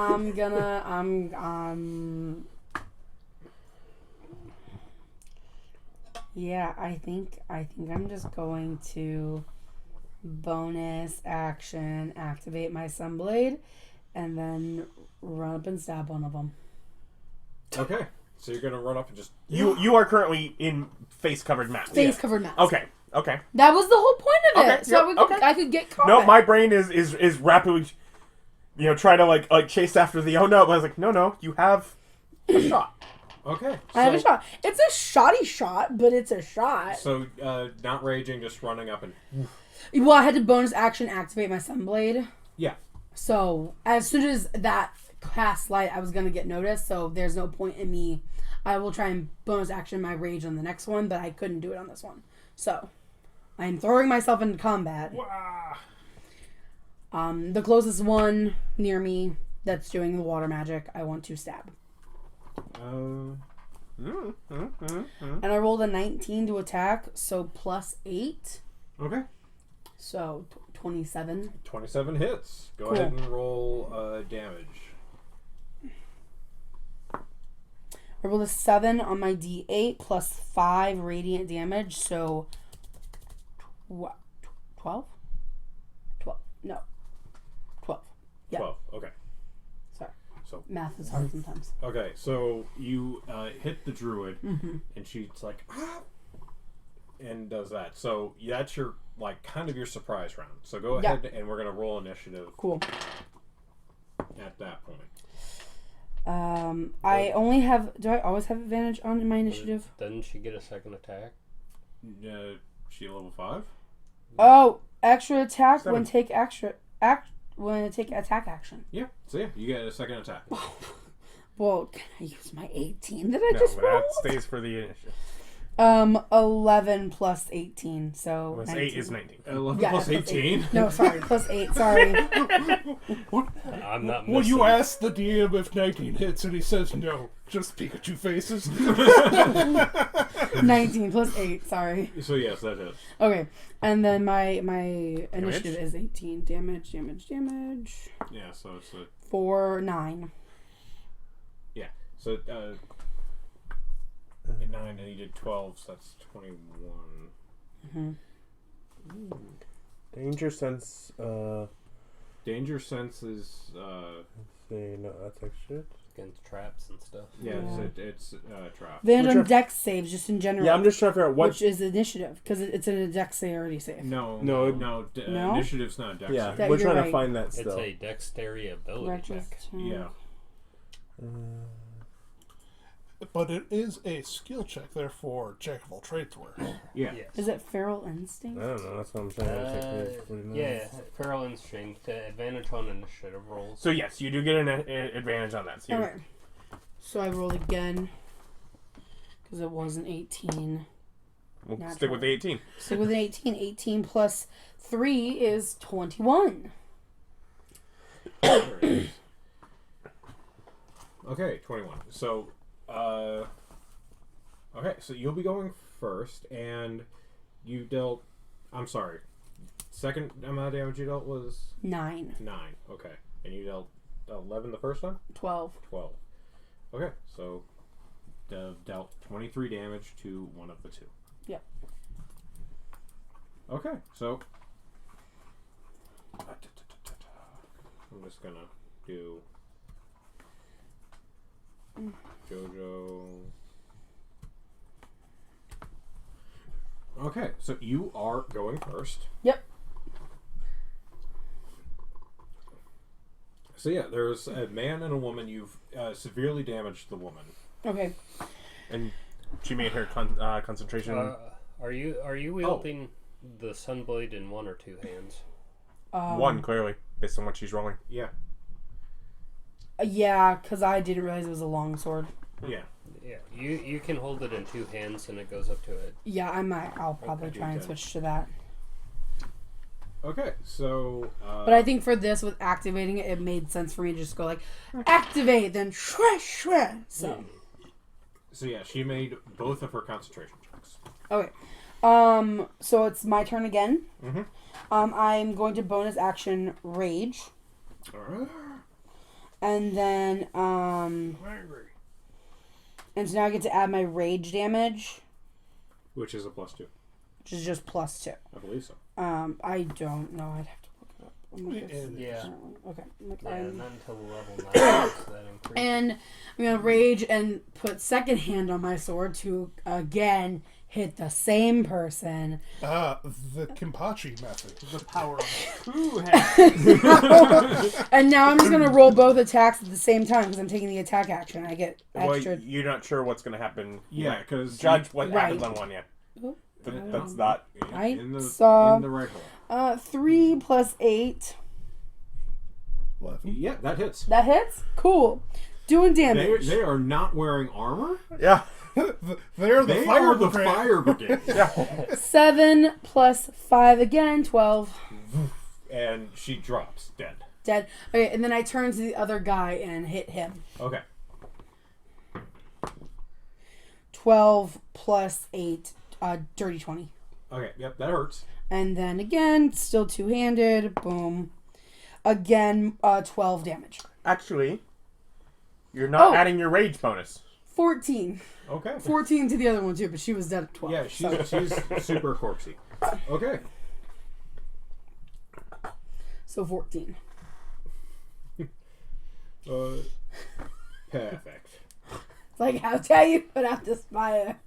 Yeah, I think I'm just going to bonus action activate my sunblade and then run up and stab one of them. Okay. So you're gonna run up and just You are currently in face covered mask. Face covered mask. Okay. That was the whole point of it. Okay, So yep, I could get caught. No, my brain is rapidly, trying to like chase after the. Oh no! But I was like, no, you have a shot. Okay. I have a shot. It's a shoddy shot, but it's a shot. So, not raging, just running up and... Well, I had to bonus action activate my Sunblade. Yeah. So, as soon as that cast light, I was going to get noticed, so there's no point in me. I will try and bonus action my rage on the next one, but I couldn't do it on this one. So, I am throwing myself into combat. The closest one near me that's doing the water magic, I want to stab. And I rolled a 19 to attack, so plus 8. Okay. So, 27. 27 hits. Go Cool. ahead and roll damage. I rolled a 7 on my d8 plus 5 radiant damage, so 12? 12? No. 12. Yeah. 12. Okay. Sorry. So Math is hard sometimes. Okay, so you hit the druid, and she's like, ah! And does that. So that's your, like, kind of your surprise round. So go ahead, and we're going to roll initiative Cool. at that point. I only have... Do I always have advantage on my initiative? Doesn't she get a second attack? She level 5? Oh, extra attack 7. when take attack action. Yeah. So yeah, you get a second attack. Well, can I use my 18 that I No, just but rolled? that stays for the initiative. 11 plus 18, so Plus 19. 8 is 19. 11 Yeah, plus plus 18? No, sorry, plus 8, sorry. I'm not Well, you missing. ask the DM if 19 hits, and he says no. Just Pikachu faces. 19 plus 8, sorry. So yes, that is. Okay, and then my initiative is 18. Damage. Yeah, so it's a... 4, 9. Yeah. So, 9 and you did 12, so that's 21. Danger sense. Danger sense is, Say no, that's extra. Against traps and stuff. yeah, Yeah. it's trap. Random Which are- dex saves, just in general. Yeah, I'm just trying to figure out what. Which is initiative, because it's a dexterity save. No, No. no, No? initiative's not dex. Yeah, That we're you're trying to right. find that It's still. a dexterity ability check. Yeah. But it is a skill check, therefore, jack of all trades work. Yeah. Yes. Is it feral instinct? I don't know. That's what I'm saying. Yeah, feral instinct, advantage on initiative rolls. So yes, you do get an advantage on that. So you- Okay. So I rolled again, because it was an 18. we'll Natural. stick with the 18. Stick with an 18. 18 plus 3 is 21. Okay, 21. So, okay, so you'll be going first, and you dealt. I'm sorry. Second amount of damage you dealt was 9. 9. Okay, and you dealt 11 the first time. 12. 12. Okay, so dealt 23 damage to one of the two. Yep. Okay, so I'm just gonna do Jojo. Okay, so you are going first. Yep. So yeah, there's a man and a woman. You've severely damaged the woman. Okay. And she made her concentration. Are you wielding the sunblade in one or two hands? One, clearly, based on what she's rolling. Yeah, Yeah, because I didn't realize it was a long sword. yeah. Yeah, you can hold it in two hands and it goes up to it. Yeah, I might. I'll probably Okay, try and okay. switch to that. Okay, so But I think for this, with activating it, it made sense for me to just go like, activate, then shred, shred. So, so yeah, she made both of her concentration checks. okay. So it's my turn again. Mm-hmm. I'm going to bonus action rage. And then, and so now I get to add my rage damage, Which is a +2. which is just +2. I believe so. I don't know. I'd have to look it up. I'm not gonna see Yeah. currently. Okay. Like, Yeah, I'm- not until level 9 does that increase. And I'm gonna rage and put second hand on my sword to again hit the same person. The Kimpachi method. The power of two hands. And now I'm just going to roll both attacks at the same time because I'm taking the attack action. I get extra. Well, you're not sure what's going to happen. Yeah, because Judge what Right. happens on one, yeah. Oop. That's not... Right? in the So, in the right hole. 3 plus 8. 11. Yeah, that hits. That hits? Cool. Doing damage. They are not wearing armor. Yeah. They're the They fire are the brigade. fire brigade. 7 plus 5 again, 12. And she drops dead. Dead. Okay, and then I turn to the other guy and hit him. Okay. 12 plus 8, dirty 20. Okay. Yep, that hurts. And then again, still two-handed. Boom. Again, 12 damage. Actually, you're not Oh. adding your rage bonus. 14. Okay. 14 to the other one, too, but she was dead at 12. Yeah, she's super corpsey. Okay. So 14. Perfect. It's like, how dare you put out this fire?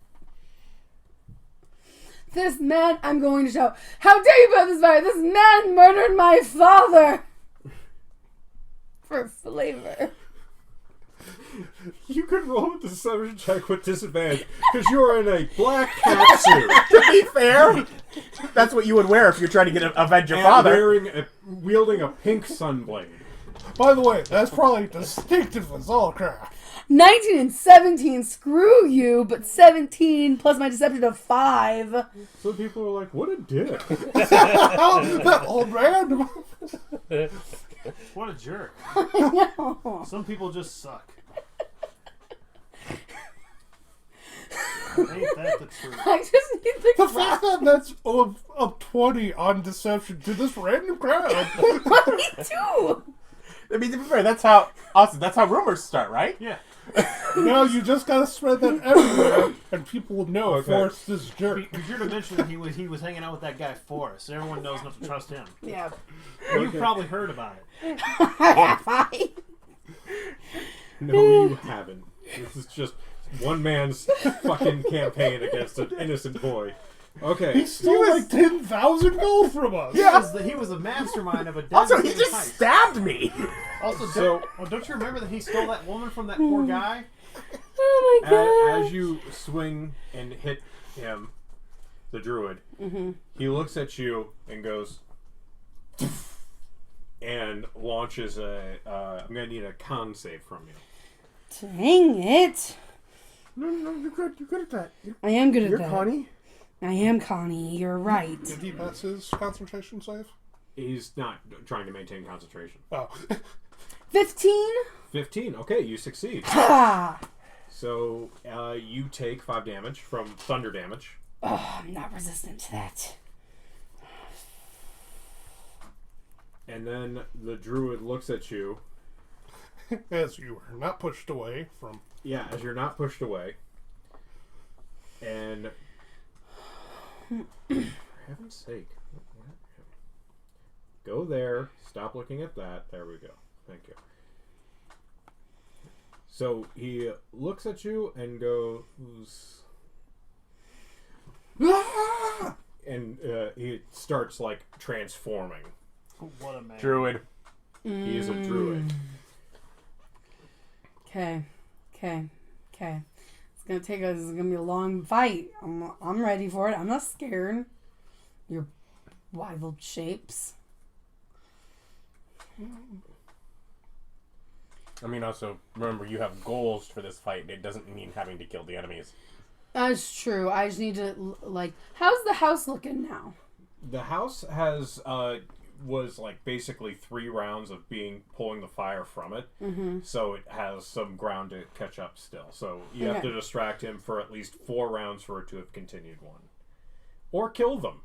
This man, I'm going to shout, how dare you put out this fire? This man murdered my father! For flavor. You could roll with the deception check with disadvantage because you're in a black cat suit. To be fair, that's what you would wear if you're trying to avenge your And father. wielding a pink sunblade. By the way, that's probably distinctive as all crap. 19 and 17, screw you, but 17 plus my deception of 5. So people are like, what a dick. That old man. What a jerk. No. Some people just suck. Ain't that the truth? I just need the The fact that that's up 20 on deception to this random crowd. Me too. I mean, to be fair, that's how rumors start, right? Yeah. No, you just gotta spread that everywhere, and people will know Okay. Forrest is jerk. Because you're to mention that he was hanging out with that guy Forrest. Everyone knows not to trust him. Yeah. You've probably heard about it. I No, you haven't. This is just one man's fucking campaign against an innocent boy. Okay. He stole like 10,000 gold from us. He was the mastermind of a Also, he devastating just heist. stabbed me. Also, So- don't you remember that he stole that woman from that poor guy? Oh my god. As you swing and hit him, the druid, he looks at you and goes, and launches a. I'm gonna need a con save from you. Dang it. No, you're good. You're good at that. I am good at You're that. Connie. I am Connie. You're right. Did he pass his concentration save? He's not trying to maintain concentration. Oh. 15? 15. Okay, you succeed. Ah. So you take 5 damage from thunder damage. Oh, I'm not resistant to that. And then the druid looks at you. As you were not pushed away from... Yeah, as you're not pushed away. And for heaven's sake. Go there. Stop looking at that. There we go. Thank you. So he looks at you and goes... "Ah!" And he starts, like, transforming. What a man. Druid. He is a druid. Okay. This is gonna be a long fight. I'm ready for it. I'm not scared. Your wild shapes. I mean, also, remember, you have goals for this fight. It doesn't mean having to kill the enemies. That's true. I just need to, like... How's the house looking now? The house has was like basically 3 rounds of pulling the fire from it, so it has some ground to catch up still. So you have to distract him for at least 4 rounds for it to have continued one, or kill them,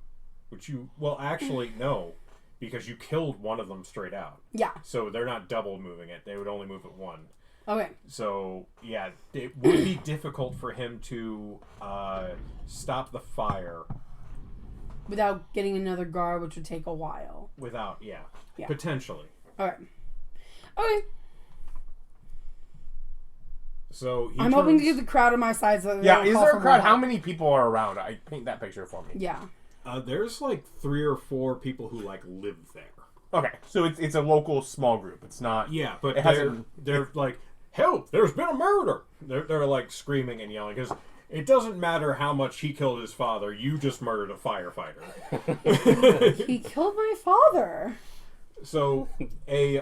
which you actually no, because you killed one of them straight out. Yeah. So they're not double moving it; they would only move it 1. Okay. So yeah, it would be difficult for him to stop the fire. Without getting another guard, which would take a while. Without, Yeah. potentially. Okay. Okay. So he I'm hoping to turns- get the crowd on my side. So they Yeah, don't is call there for a crowd? more How help. many people are around? I paint that picture for me. Yeah. There's like 3 or 4 people who like live there. Okay, so it's a local small group. It's not. Yeah, but It they're, hasn't- they're like, help! There's been a murder! They're like screaming and yelling because it doesn't matter how much he killed his father. You just murdered a firefighter. He killed my father. So a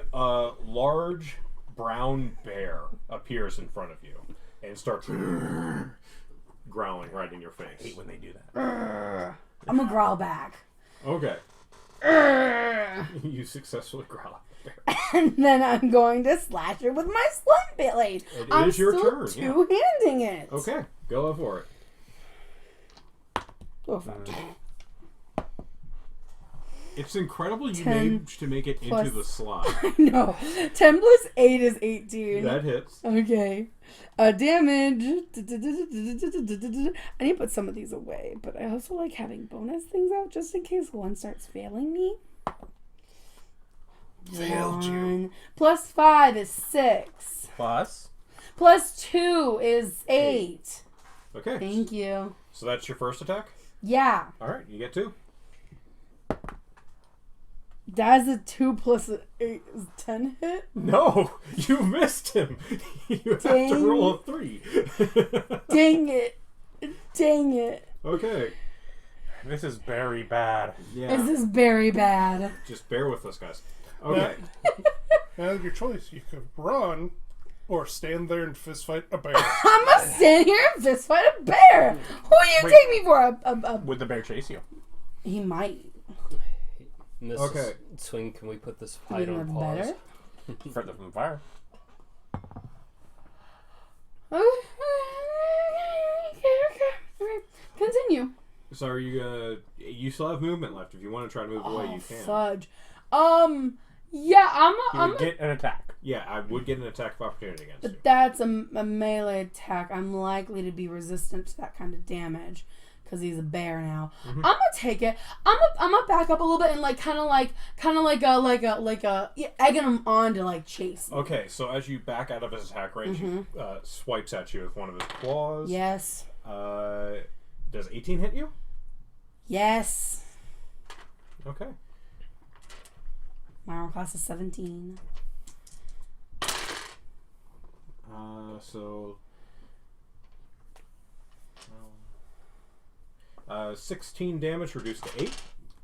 large brown bear appears in front of you and starts growling right in your I hate face. when they do that. I'm gonna growl back. Okay. You successfully growl at the bear. And then I'm going to slash it with my slim blade. It I'm is your still turn, yeah. two-handing it. Okay, go for it. Oh, fuck. It's incredible you 10 managed to make it into plus- the slot. No. 10 plus 8 is 18. That hits. Okay. Damage. I need to put some of these away, but I also like having bonus things out just in case one starts failing me. Failed you. 1 plus 5 is 6. Plus. Plus 2 is 8. Okay. Thank you. So that's your first attack? Yeah. Alright, you get 2. That's a 2 plus an 8 is 10 hit. No! You missed him! You have to Dang. roll a 3. Dang it. Dang it. Okay. This is very bad. Yeah. This is very bad. Just bear with us, guys. Okay. Now your choice. You could run or stand there and fist fight a bear. I'm gonna stand here and fist fight a bear. Who do you Wait. take me for? A Would the bear chase you? He might. Mrs. Okay. Swing, can we put this You fight know on that's pause? better. Further from the fire. Okay. Continue. So are you you still have movement left. If you want to try to move away, Oh, you can. fudge. Yeah, You would get an attack. Yeah, I would get an attack of opportunity against you. But that's a melee attack. I'm likely to be resistant to that kind of damage because he's a bear now. Mm-hmm. I'm gonna take it. I'm gonna back up a little bit and kind of like egging him on to like chase me. Okay, so as you back out of his attack range, he swipes at you with one of his claws. Yes. Does 18 hit you? Yes. Okay. My armor class is 17. So 16 damage reduced to 8.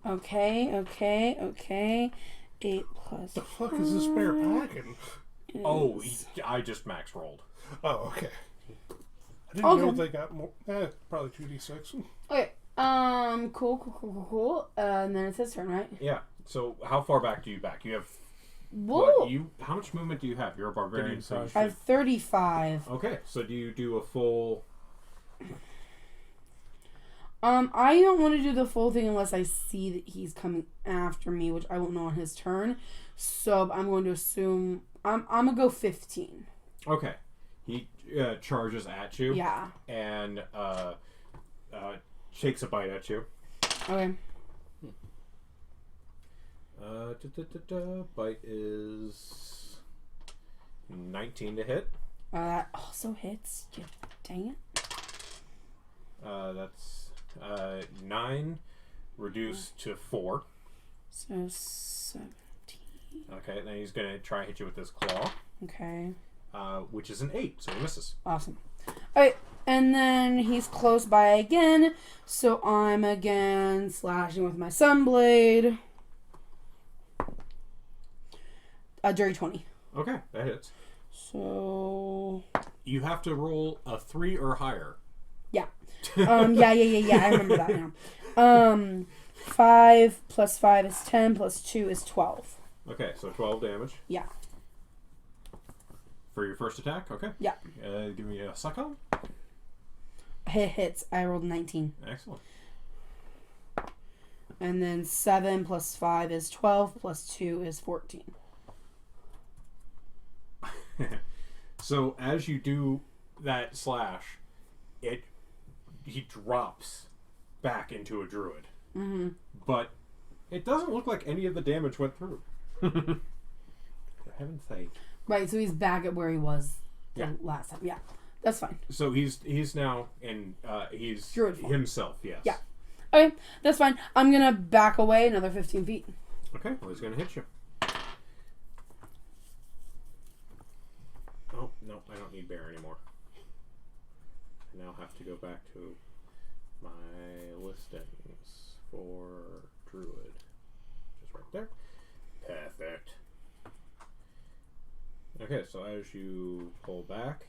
Okay. 8 plus. The fuck is this bear packing? Oh, I just max rolled. Oh, okay. I didn't Okay. know they got more. Probably 2d6. Okay. Cool. And then it's his turn, right? Yeah. So how far back do you back? You have Whoa. how much movement do you have? You're a barbarian, so you I should. have 35. Okay, so do you do a full? I don't want to do the full thing unless I see that he's coming after me, which I won't know on his turn. So I'm going to assume I'm gonna go 15. Okay, he charges at you. Yeah. And takes a bite at you. Okay. Bite is 19 to hit. That also hits. Dang it. That's 9 reduced to 4. So 17. Okay, then he's gonna try and hit you with his claw, Okay. which is an 8, so he misses. Awesome. Alright, and then he's close by again, so I'm again slashing with my sunblade. Dirty 20. Okay, that hits. So You have to roll a 3 or higher. yeah. Yeah. I remember that now. 5 plus 5 is 10 plus 2 is 12. Okay, so 12 damage Yeah. for your first attack. Okay. Yeah. Give me a succo. Hits. I rolled 19. Excellent. And then 7 plus 5 is 12 plus 2 is 14. So as you do that slash, he drops back into a druid. Mm-hmm. But it doesn't look like any of the damage went through. For heaven's sake. Right, so he's back at where he was Yeah. last time. Yeah, that's fine. So he's now in he's Druid form. himself. Yes. Yeah. Okay, that's fine. I'm gonna back away another 15 feet. Okay. Well, he's gonna hit you. Oh no, I don't need bear anymore. I now have to go back to my listings for druid. Just right there. Perfect. Okay, so as you pull back,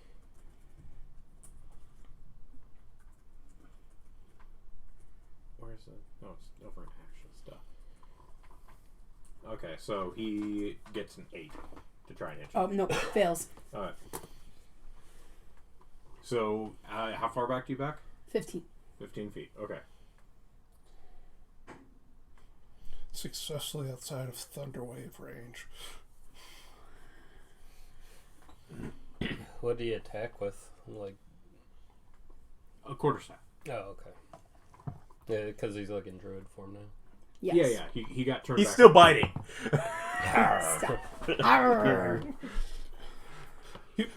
where's the? No, it's over in action stuff. Okay, so he gets an 8 to try and hit you. Oh no, fails. All right. So, how far back do you back? 15. 15 feet. Okay. Successfully outside of Thunderwave range. What do you attack with? Like, A quarterstaff. oh, okay. Yeah, because he's like in druid form now. Yes. Yeah. He got turned He's back. still biting. Stop. Arr.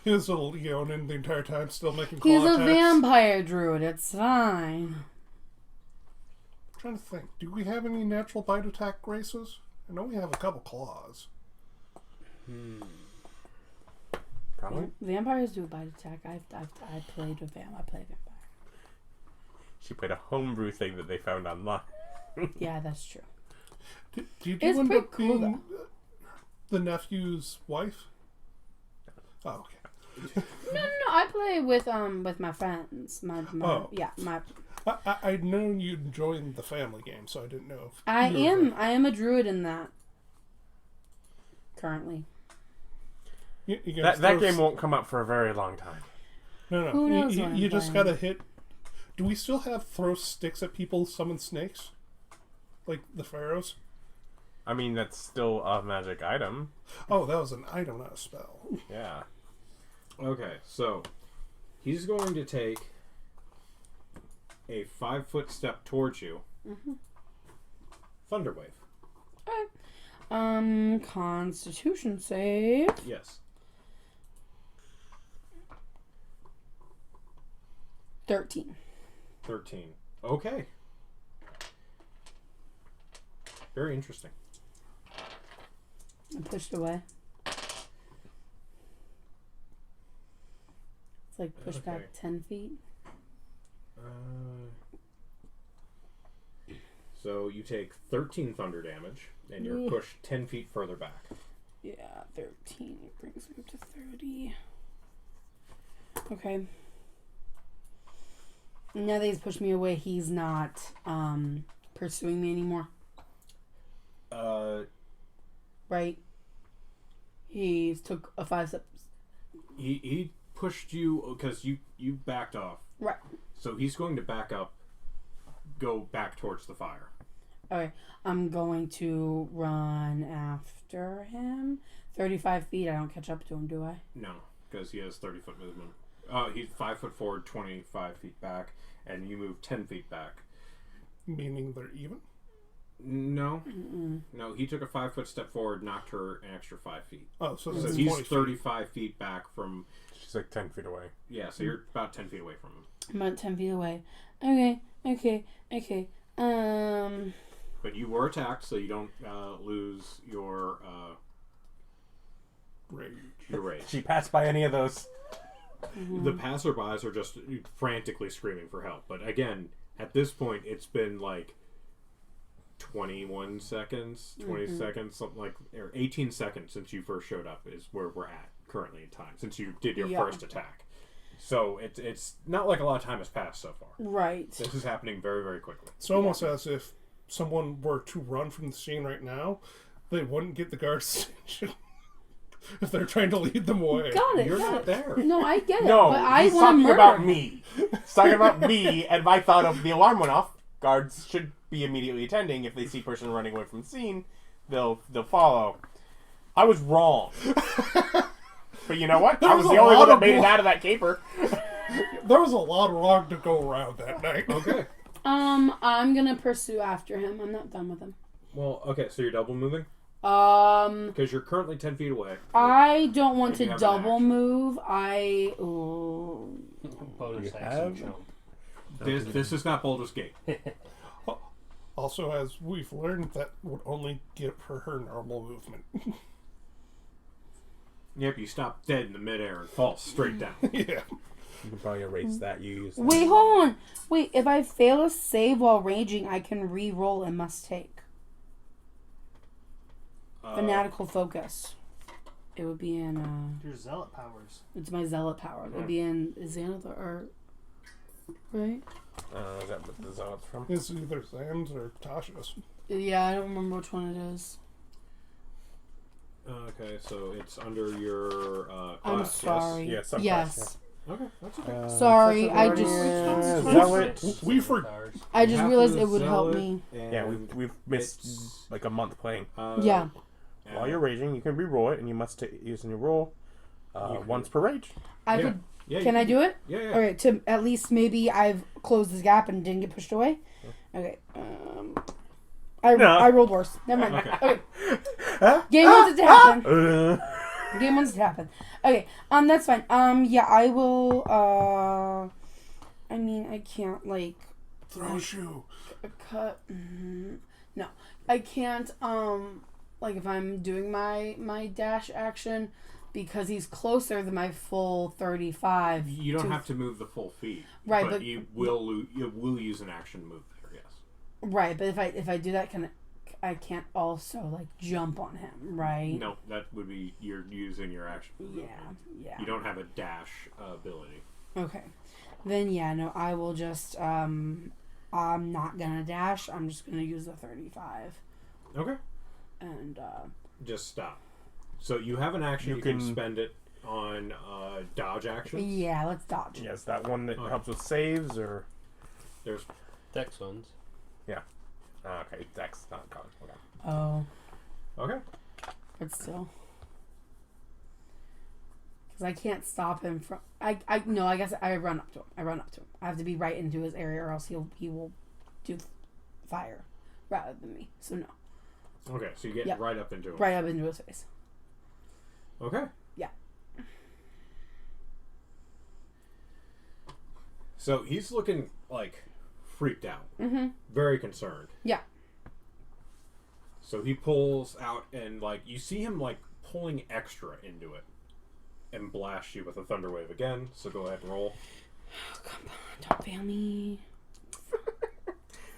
He was a Leonin the entire time, still making claw He's a attacks. vampire druid. It's fine. I'm trying to think. Do we have any natural bite attack races? I know we have a couple claws. Probably. Vampires do a bite attack. I played with I play vampire. She played a homebrew thing that they found online. Yeah, that's true. Do you It's end pretty up cool, being the nephew's wife? Oh, okay. No. I play with my friends. My Oh. yeah, my. I'd known you'd enjoying the family game, so I didn't know if I you were am. I am a druid in that. Currently. You guys That throw game won't come up for a very long time. No. Who knows what I'm You just playing. gotta hit. Do we still have throw sticks at people, summon snakes? Like the pharaohs? I mean, that's still a magic item. Oh, that was an item, not a spell. Yeah. Okay, so he's going to take a 5-foot step towards you. Mm-hmm. Thunderwave. Constitution save. Yes. 13. 13. Okay. Very interesting. I pushed away. It's like push Okay. back 10 feet. So you take 13 thunder damage, and you're Ooh. pushed 10 feet further back. Yeah, 13 brings me up to 30. Okay. Now that he's pushed me away, he's not pursuing me anymore, right? He took a 5 steps. He pushed you because you backed off. Right. So he's going to back up, go back towards the fire. Okay. I'm going to run after him. 35 feet. I don't catch up to him, do I? No, because he has 30-foot movement. He's 5 foot forward, 25 feet back, and you move 10 feet back. Meaning they're even? No. No, he took a 5-foot step forward, knocked her an extra 5 feet. Oh, so So that's he's 20 feet. 35 feet back from... She's like 10 feet away. Yeah, so you're about 10 feet away from him. I'm about 10 feet away. Okay. But you were attacked, so you don't lose your Rage. rage. She passed by any of those. The passerbys are just frantically screaming for help. But again, at this point, it's been like 21 seconds, 20 seconds, something like, or 18 seconds since you first showed up is where we're at currently in time, since you did your Yeah. first attack. So it's not like a lot of time has passed so far. Right. This is happening very, very quickly. It's almost as if someone were to run from the scene right now, they wouldn't get the guard's attention if they're trying to lead them away. Got it. You're got not it. there. No, I get it. No, but I he's want to talking murder about him. me. He's talking about me, and my thought of the alarm went off. Guards should be immediately attending. If they see a person running away from the scene, they'll follow. I was wrong. But you know what? I was the only one that made it out of that caper. There was a lot of wrong to go around that night. Okay. I'm gonna pursue after him. I'm not done with him. Well, okay, so you're double moving? Because you're currently 10 feet away. I don't want And you to have an double action. move. Bonus You action have- jump. This is not Baldur's Gate. Also, as we've learned, that would only give her normal movement. Yep, you stop dead in the midair and fall straight down. Yeah. You can probably erase that. You use. Wait, hold on. Wait, if I fail a save while raging, I can re-roll and must take. Fanatical focus. It would be in, Your zealot powers. it's my zealot power. It would be in Xanath or... Right? Is that what the zealot's from? It's either Zan's or Tasha's. Yeah, I don't remember which one it is. Okay, so it's under your class. I'm sorry. Yeah, subclass, Yes. Yes? Okay, that's okay. Sorry, I Guardian, just- zealot. We for- Powers. I just Half realized the it would help zealot, me. Yeah, and we've missed it's, like a month playing. Yeah. While you're raging, you can re-roll it, and you must use in your roll once per rage. I Yeah. could... Yeah, Can I do it? Yeah, yeah. Okay, to at least maybe I've closed this gap and didn't get pushed away. Okay. I rolled worse. Never mind. Okay. Okay. Game wants it to happen. Uh, Game wants it to happen. Okay. That's fine. Yeah, I will. I mean, I can't like Throw shoe. cut. No, I can't. Like if I'm doing my dash action. Because he's closer than my full 35. You don't have to move the full feet. Right, but but- you will use an action move there, yes. Right, but if I do that, I can't also like jump on him, right? No, that would be you're using your action move. Yeah. You don't have a dash ability. Okay. Then yeah, no, I will just I'm not gonna dash. I'm just gonna use the 35. Okay. And Just stop. So you have an action. You can spend it on dodge actions. yeah, let's dodge. yes, that one that Okay. helps with saves, or There's Dex ones. okay, Dex not con. Okay. Oh, okay. but still. Because I can't stop him from. I guess I run up to him. I have to be right into his area, or else he will do fire rather than me. So no, Okay, so you get Yep. right up into him. right up into his face. Okay. Yeah. So he's looking like freaked out. Mm-hmm. Very concerned. Yeah. So he pulls out and like you see him like pulling extra into it. And blast you with a thunder wave again. So go ahead and roll. Oh, come on, don't fail me.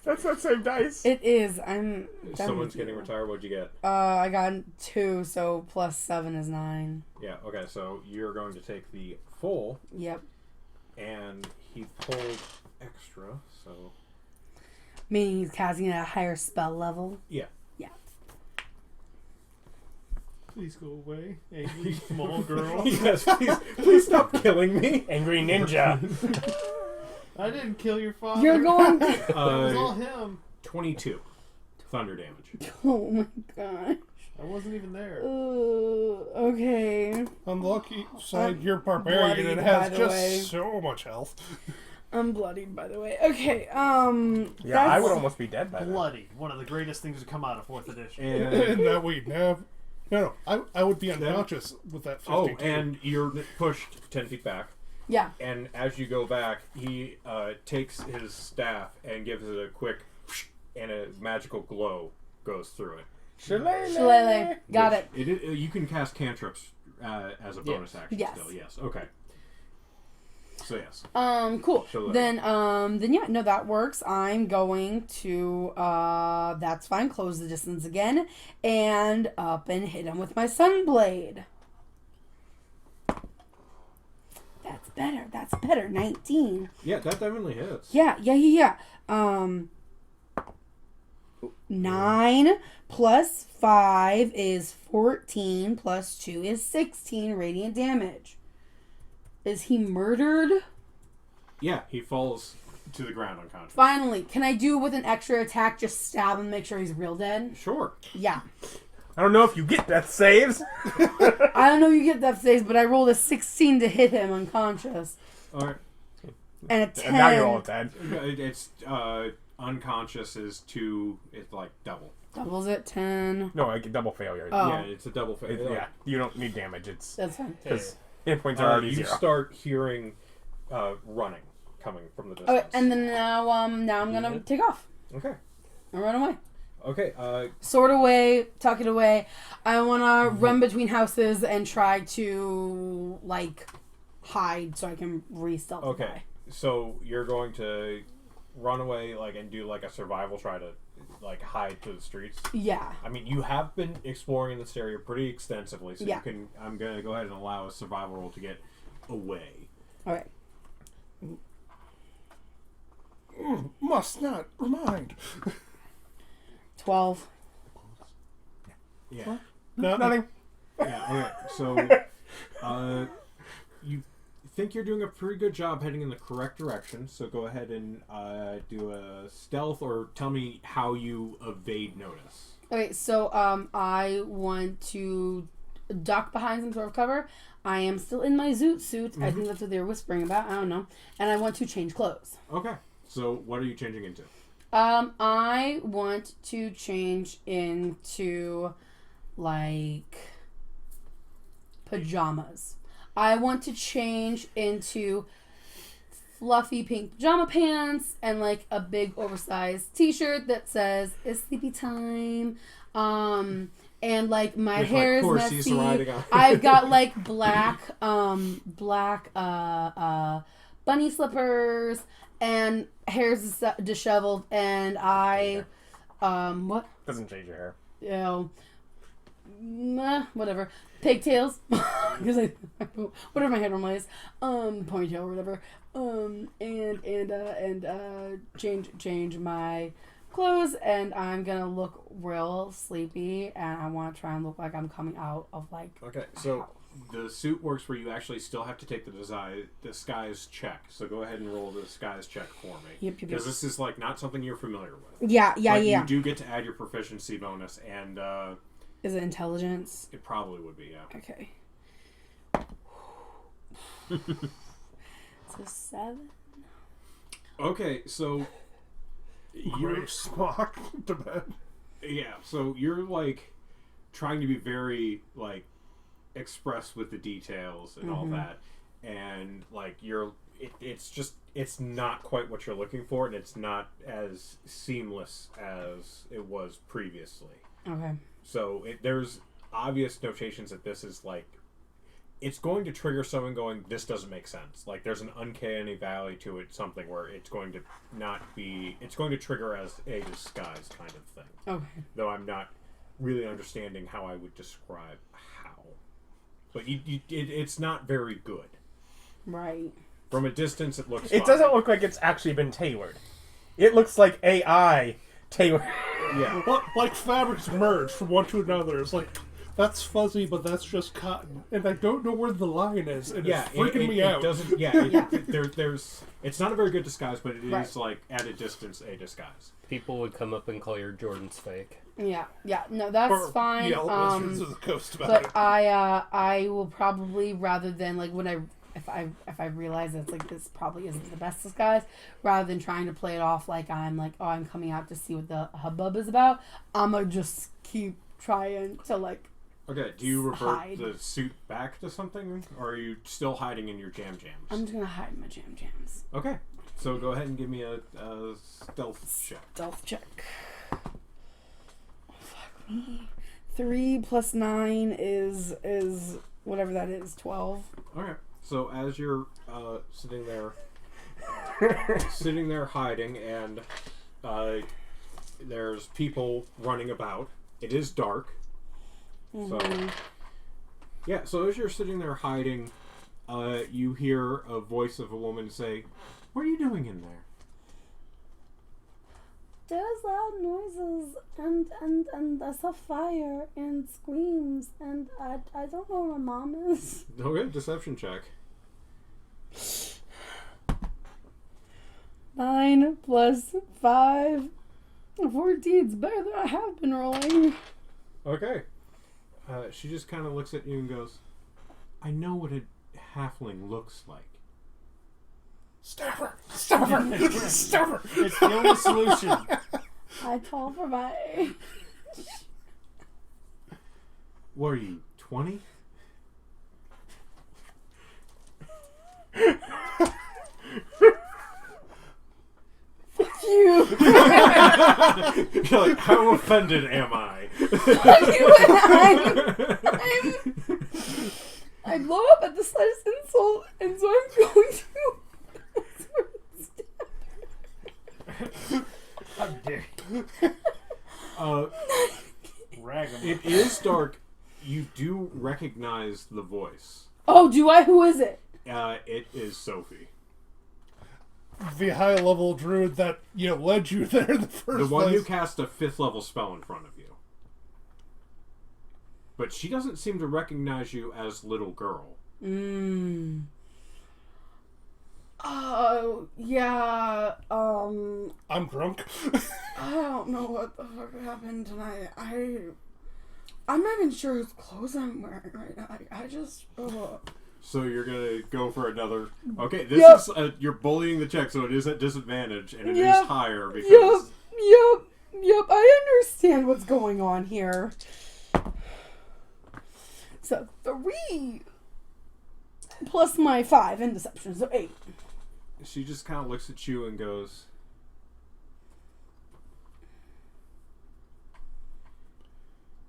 That's that same dice. It is. I'm. done Someone's with getting you. retired. What'd you get? I got 2, so plus 7 is 9. Yeah. Okay. So you're going to take the full, Yep. and he pulled extra. So Meaning he's casting at a higher spell level. yeah. Please go away, angry small girl. Yes. Please stop killing me. Angry ninja. I didn't kill your father. You're going. It was all him. 22 thunder damage. Oh my gosh. I wasn't even there. Okay. On the lucky side, you're barbarian bloodied, and it by has the just way. so much health. I'm bloodied, by the way. Okay. Yeah, I would almost be dead by now. Bloody. One of the greatest things to come out of 4th edition. And And that we never. No, I would be unconscious with that 52. and you're pushed 10 feet back. Yeah. And as you go back, he takes his staff and gives it a quick, and a magical glow goes through it. Shillelagh. Got it. You can cast cantrips as a bonus action Yes. still. Yes. Okay. So yes. Cool. Shillelagh. Then yeah, no, that works. I'm going to that's fine. Close the distance again, and up and hit him with my sunblade. That's better. 19. Yeah, that definitely hits. Yeah. 9 plus 5 is 14 plus 2 is 16 radiant damage. Is he murdered? Yeah, he falls to the ground unconscious. Finally, can I do with an extra attack? Just stab him, make sure he's real dead. Sure. Yeah. I don't know if you get death saves. I don't know if you get death saves, but I rolled a 16 to hit him unconscious. All right. And a 10. And now you're all dead. It's unconscious is 2. It's like double. Doubles it 10. No, like double failure. Oh. Yeah, it's a double fail. Yeah, you don't need damage. It's That's fine. because hit points are already you 0. start hearing running coming from the distance. Okay, and then now I'm gonna take off Okay. and run away. Okay. Sword away, tuck it away. I wanna run between houses and try to like hide so I can re-stealth. Okay. So you're going to run away, like, and do like a survival try to like hide to the streets. Yeah. I mean, you have been exploring this area pretty extensively, so Yeah. you can. I'm gonna go ahead and allow a survival roll to get away. Okay. Must not remind. 12. Yeah. Nothing. Yeah. Okay. So, you think you're doing a pretty good job heading in the correct direction. So go ahead and do a stealth, or tell me how you evade notice. Okay, so I want to duck behind some sort of cover. I am still in my zoot suit. I think that's what they were whispering about. I don't know. And I want to change clothes. Okay. So what are you changing into? I want to change into like pajamas. I want to change into fluffy pink pajama pants and like a big oversized t-shirt that says "It's sleepy time." And like my With, hair like, is horses messy. riding on. I've got like black bunny slippers and hair's disheveled, and I what? Doesn't change your hair. You know, whatever. Pigtails. Because whatever my hair normally is. Ponytail or whatever. And change my clothes, and I'm gonna look real sleepy, and I want to try and look like I'm coming out of like. Okay, so the suit works where you actually still have to take the disguise check. So go ahead and roll the disguise check for me. Yep. Because this is like not something you're familiar with. Yeah. But you do get to add your proficiency bonus, and Is it intelligence? it probably would be, yeah. Okay. So 7. Okay, so you're Grave smock to bed. yeah, so you're like trying to be very like express with the details and all that, and like it's not quite what you're looking for, and it's not as seamless as it was previously. Okay. So there's obvious notations that this is like, it's going to trigger someone going, this doesn't make sense. Like there's an uncanny valley to it, something where it's going to not be, it's going to trigger as a disguise kind of thing. Okay. Though I'm not really understanding how I would describe how. But it's not very good. Right. From a distance, it looks It fine. doesn't look like it's actually been tailored. It looks like AI tailored. Yeah. Well, like fabrics merge from one to another. It's like, that's fuzzy, but that's just cotton. And I don't know where the line is. And Yeah, it's freaking me it out. doesn't. Yeah, there's. It's not a very good disguise, but it is Right. like at a distance a disguise. People would come up and call your Jordan's fake. Yeah. No, that's Or fine. yell at Wizards of the Coast about But it. I will probably, rather than like when if I realize that it's like this probably isn't the best disguise, rather than trying to play it off like I'm like, oh, I'm coming out to see what the hubbub is about, I'm gonna just keep trying to like. Okay, do you revert Hide. the suit back to something, or are you still hiding in your jam jams? I'm just gonna hide in my jams. Okay, so go ahead and give me a stealth check. Stealth check. Fuck me. 3 plus 9 is whatever that is, 12. Okay, so as you're sitting there hiding, and there's people running about. It is dark. So, yeah, so as you're sitting there hiding, you hear a voice of a woman say, "What are you doing in there?" There's loud noises and I saw fire and screams and I don't know where my mom is. Okay, deception check. 9 plus 5. 14 is better than I have been rolling. Okay. She just kind of looks at you and goes, "I know what a halfling looks like." Stab her! Stab her! Stab her! It's the only solution. I told for my What are you, 20? You. You're like, how offended am I? I blow up at the slightest insult, and so I'm going to. How dare you? Rag 'em. It is dark. You do recognize the voice. Oh, do I? Who is it? It is Sophie. The high level druid that led you there in the first The one place. who cast a 5th level spell in front of you. But she doesn't seem to recognize you as little girl. Yeah, I'm drunk. I don't know what the fuck happened tonight. I'm not even sure whose clothes I'm wearing right now. I just... So you're gonna go for another... Okay, this Yep. is... you're bullying the check, so it is at disadvantage, and it is Yep. higher because... Yep, I understand what's going on here. So, 3 plus my 5 in deception, so 8. She just kind of looks at you and goes...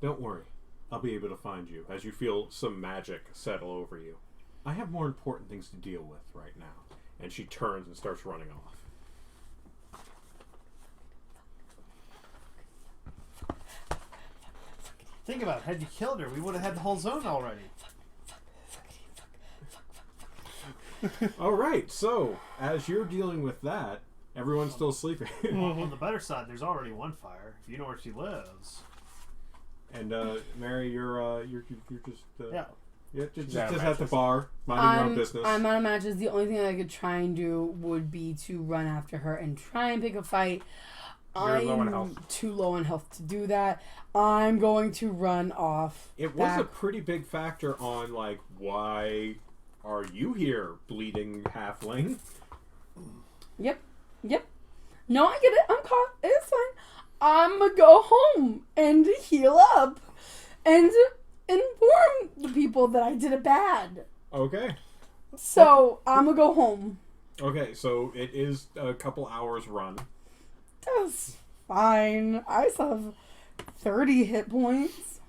Don't worry. I'll be able to find you as you feel some magic settle over you. I have more important things to deal with right now. And she turns and starts running off. Think about it. Had you killed her, we would have had the whole zone already. Alright, so, as you're dealing with that, everyone's still sleeping. On the better side, there's already one fire. If you know where she lives. And, Mary, you're just... Yeah. Yeah, just She's out of at the matches. bar, minding your own business. I'm out of matches. The only thing that I could try and do would be to run after her and try and pick a fight. You're low in I'm health. too low in health to do that. I'm going to run off. It was a pretty big factor on, like, why are you here, bleeding halfling? Yep. No, I get it. I'm caught. It's fine. I'm gonna go home and heal up and inform the people that I did it bad. Okay. So, I'm gonna go home. Okay, so it is a couple hours run. That's fine. I still have 30 hit points.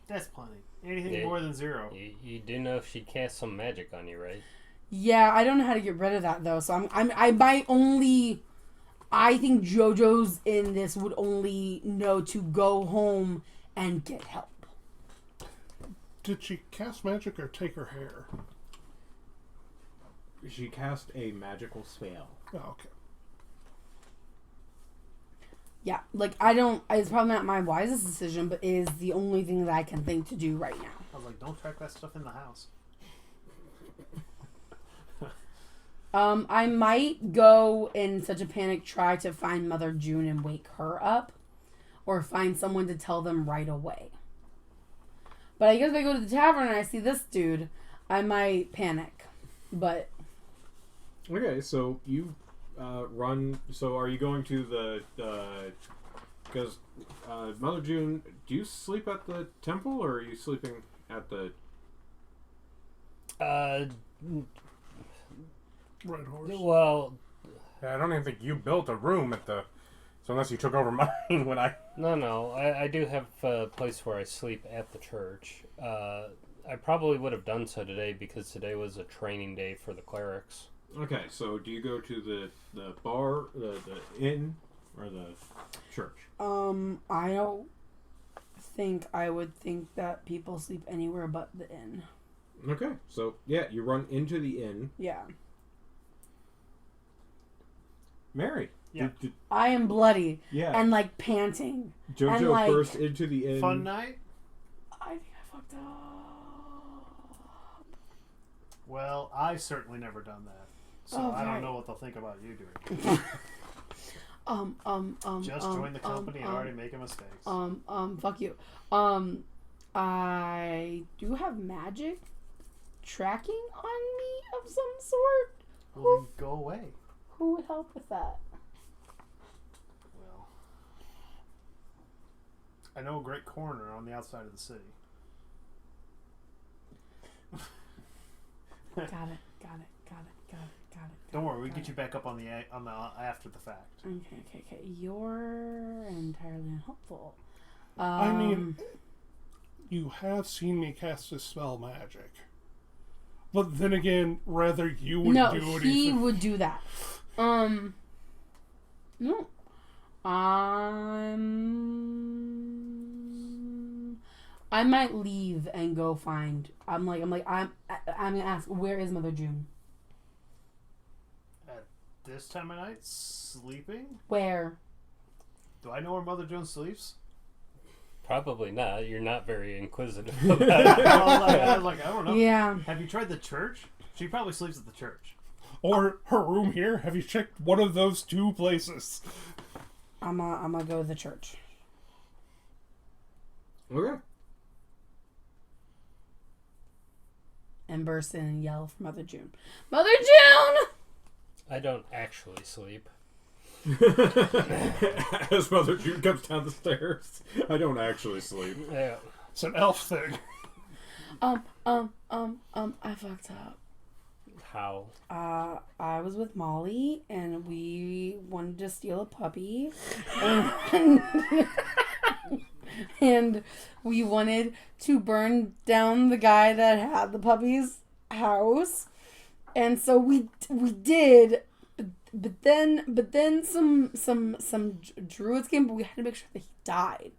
That's plenty. Anything Yeah. more than 0. You do know if she cast some magic on you, right? Yeah, I don't know how to get rid of that though. So I might only. I think JoJo's in this would only know to go home and get help. Did she cast magic or take her hair? She cast a magical spell. Oh, okay. Yeah, like I don't. It's probably not my wisest decision, but it is the only thing that I can think to do right now. I was like, don't track that stuff in the house. I might go in such a panic, try to find Mother June and wake her up, or find someone to tell them right away. But I guess if I go to the tavern and I see this dude, I might panic. But Okay, so you run. So are you going to the? Because Mother June, do you sleep at the temple or are you sleeping at the? Red horse. Well, I don't even think you built a room at the... So unless you took over mine when I... no. I do have a place where I sleep at the church. I probably would have done so today because today was a training day for the clerics. Okay, so do you go to the bar, the inn, or the church? I don't think I would think that people sleep anywhere but the inn. Okay, so yeah, you run into the inn. Yeah. Mary. Yeah. I am bloody Yeah. and like panting. JoJo and, like, burst into the inn. Fun night? I think I fucked up. Well, I've certainly never done that. So Oh, I right. don't know what they'll think about you doing. Just join the company and already making mistakes. Fuck you. I do have magic tracking on me of some sort. Well, then go away. Who would help with that? Well, I know a great corner on the outside of the city. Got it. Don't worry, we get you back up on the after the fact. Okay. You're entirely unhelpful. I mean, you have seen me cast a spell magic. But then again, rather you would no, do it. he would do that. No. I might leave and go find. I'm gonna ask, where is Mother June? At this time of night, sleeping? Where? Do I know where Mother Joan sleeps? Probably not. You're not very inquisitive. I don't know. Yeah. Have you tried the church? She probably sleeps at the church. Or her room here. Have you checked one of those two places? I'm gonna go to the church. Okay. And burst in and yell for Mother June. Mother June! I don't actually sleep. As Mother June comes down the stairs, I don't actually sleep. Yeah. It's an elf thing. I fucked up. How? I was with Molly and we wanted to steal a puppy. And we wanted to burn down the guy that had the puppy's house. And so we did. But then some druids came, but we had to make sure that he died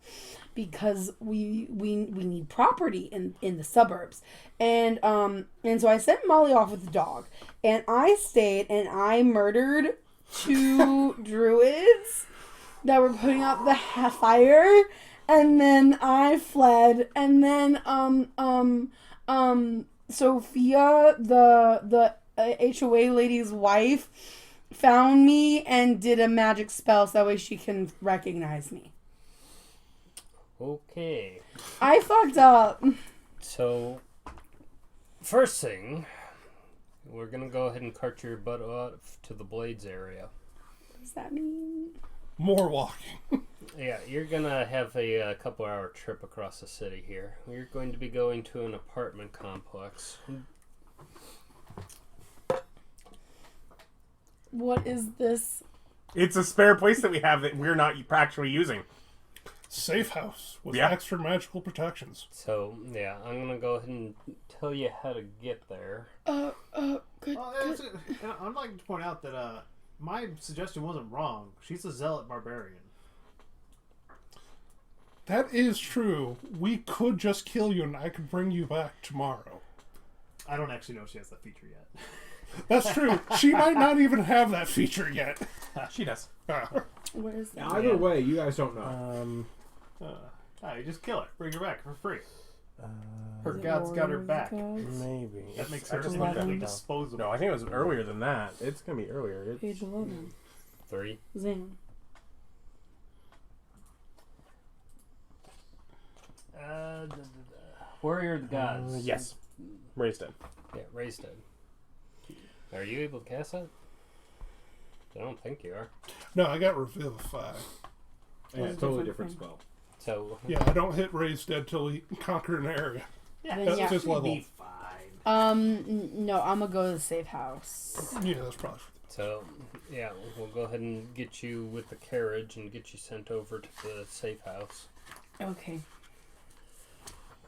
because we need property in the suburbs. And so I sent Molly off with the dog, and I stayed and I murdered 2 druids that were putting out the fire, and then I fled, and then Sophia, the HOA lady's wife, found me and did a magic spell so that way she can recognize me. Okay. I fucked up. So, first thing, we're gonna go ahead and cart your butt out to the Blades area. What does that mean? More walking. Yeah, you're gonna have a couple-hour trip across the city here. We're going to be going to an apartment complex. What is this? It's a spare place that we have that we're not actually using. Safe house with Yeah. extra magical protections. So, yeah, I'm gonna go ahead and tell you how to get there. Good. Well, I'd like to point out that my suggestion wasn't wrong. She's a zealot barbarian. That is true. We could just kill you and I could bring you back tomorrow. I don't actually know if she has that feature yet. That's true. She might not even have that feature yet. She does. What is that? Either way, you guys don't know. You just kill her. Bring her back for free. Her Is it god's got her Lord of back. the Gods? Maybe. That makes I her just looked at immediately it now. disposable. No, I think it was earlier than that. It's gonna be earlier. It's... Page 11. 3. Zan. Warrior of the Gods. yes. Raised it. Yeah, raised it. Are you able to cast that? I don't think you are. No, I got Revivify. Yeah, That's a totally different different spell. So, Yeah, I don't hit Raised Dead till we conquer an area. Yeah, That's yeah. his level. be fine. No, I'm gonna go to the safe house. Yeah, that's probably. so, yeah, we'll go ahead and get you with the carriage and get you sent over to the safe house. Okay.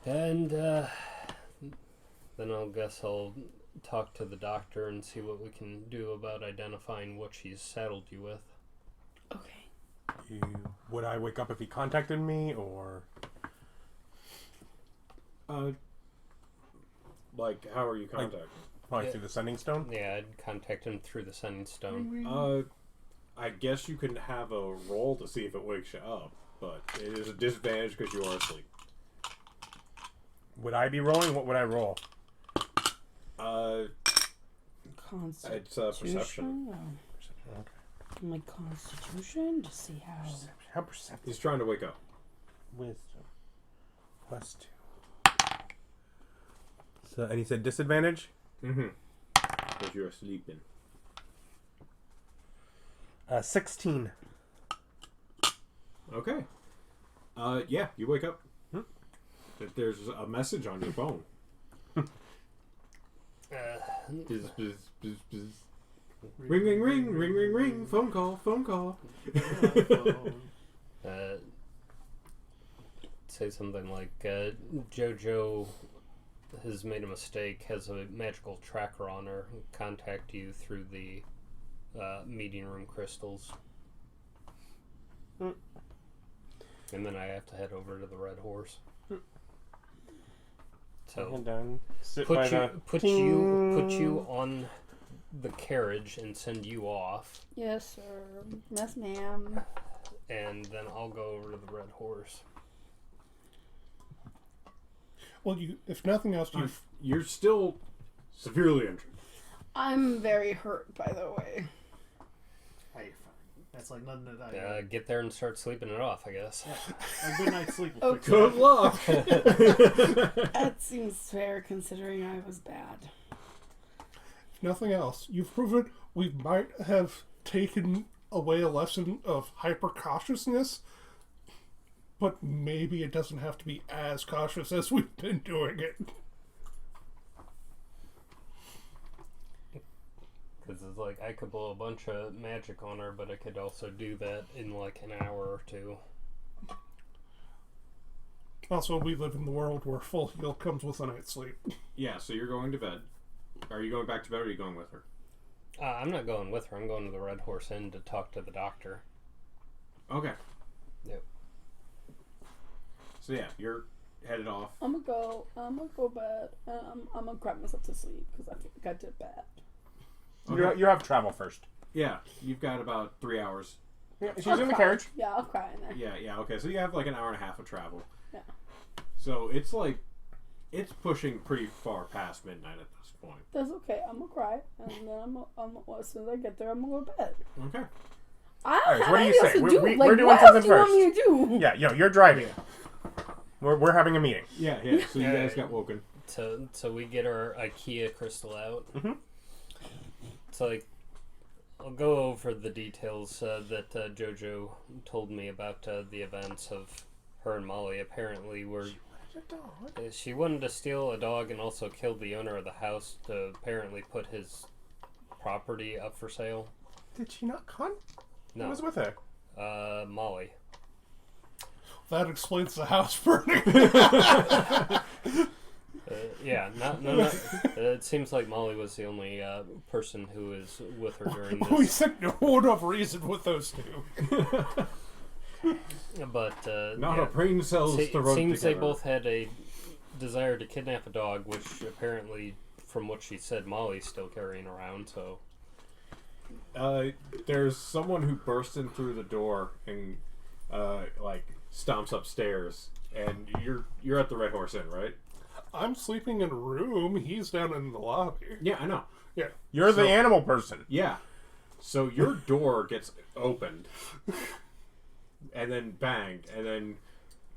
And, then I'll talk to the doctor and see what we can do about identifying what she's saddled you with. Okay. Would I wake up if he contacted me, or... Like, how are you contacting? Probably Yeah. through the Sending Stone? Yeah, I'd contact him through the Sending Stone. I guess you can have a roll to see if it wakes you up, but it is a disadvantage because you are asleep. Would I be rolling? What would I roll? Constitution. It's perception. Oh. Okay. My constitution to see how. How perceptive? He's trying to wake up. Wisdom. +2. So, and he said disadvantage? Mm-hmm. Because you're sleeping. 16. Okay. Yeah, you wake up. That there's a message on your phone. Bzz, bzz, bzz, bzz. Ring, ring, ring, ring, ring, ring. Phone call, phone call. Say something like, JoJo has made a mistake, has a magical tracker on her, contact you through the meeting room crystals. And then I have to head over to the Red Horse. So Done. Sit put by you on the carriage and send you off, Yes, sir. Yes, ma'am. and then I'll go over to the Red Horse. Well, if nothing else, You're still severely injured. I'm very hurt, by the way. Hey, that's like nothing that I. Get there and start sleeping it off, I guess. A good night's sleep will fix Good that. luck. That seems fair considering I was bad. if nothing else, you've proven we might have taken away a lesson of hyper cautiousness, but maybe it doesn't have to be as cautious as we've been doing it. Because it's like, I could blow a bunch of magic on her, but I could also do that in like an hour or two. Also, we live in the world where full heal comes with a night's sleep. Yeah, so you're going to bed. Are you going back to bed or are you going with her? I'm not going with her. I'm going to the Red Horse Inn to talk to the doctor. Okay. Yep. So yeah, you're headed off. I'm gonna go bed, and I'm gonna cry myself to sleep because I think I did bad. Okay. You have travel first. Yeah, you've got about 3 hours. Yeah, she's I'll in the cry. carriage. Yeah, I'll cry in there. Yeah, okay. So you have like an hour and a half of travel. Yeah. So it's like, it's pushing pretty far past midnight at this point. That's okay. I'm gonna cry, and then as soon as I get there, I'm gonna go to bed. Okay. I don't Alright, have what do you anything say? else to do. We're Like, doing what something else do you want first. me to do? Yeah, you're driving. We're having a meeting. Yeah. So you guys got woken. So we get our IKEA crystal out. Mm-hmm. It's like, I'll go over the details that JoJo told me about the events of her and Molly. Apparently, she wanted to steal a dog and also kill the owner of the house to apparently put his property up for sale. Did she not con? No, Who was with her? Molly. That explains the house burning. Yeah, no. It seems like Molly was the only person who was with her during We this. said no enough reason with those two. But Not yeah. a brain cells It to rub seems they together. both had a desire to kidnap a dog, which apparently, from what she said, Molly's still carrying around. So There's someone who bursts in through the door and like stomps upstairs, and you're at the Red Horse Inn, right? I'm sleeping in a room. He's down in the lobby. Yeah, I know. Yeah. You're the animal person. Yeah. So your door gets opened, and then banged, and then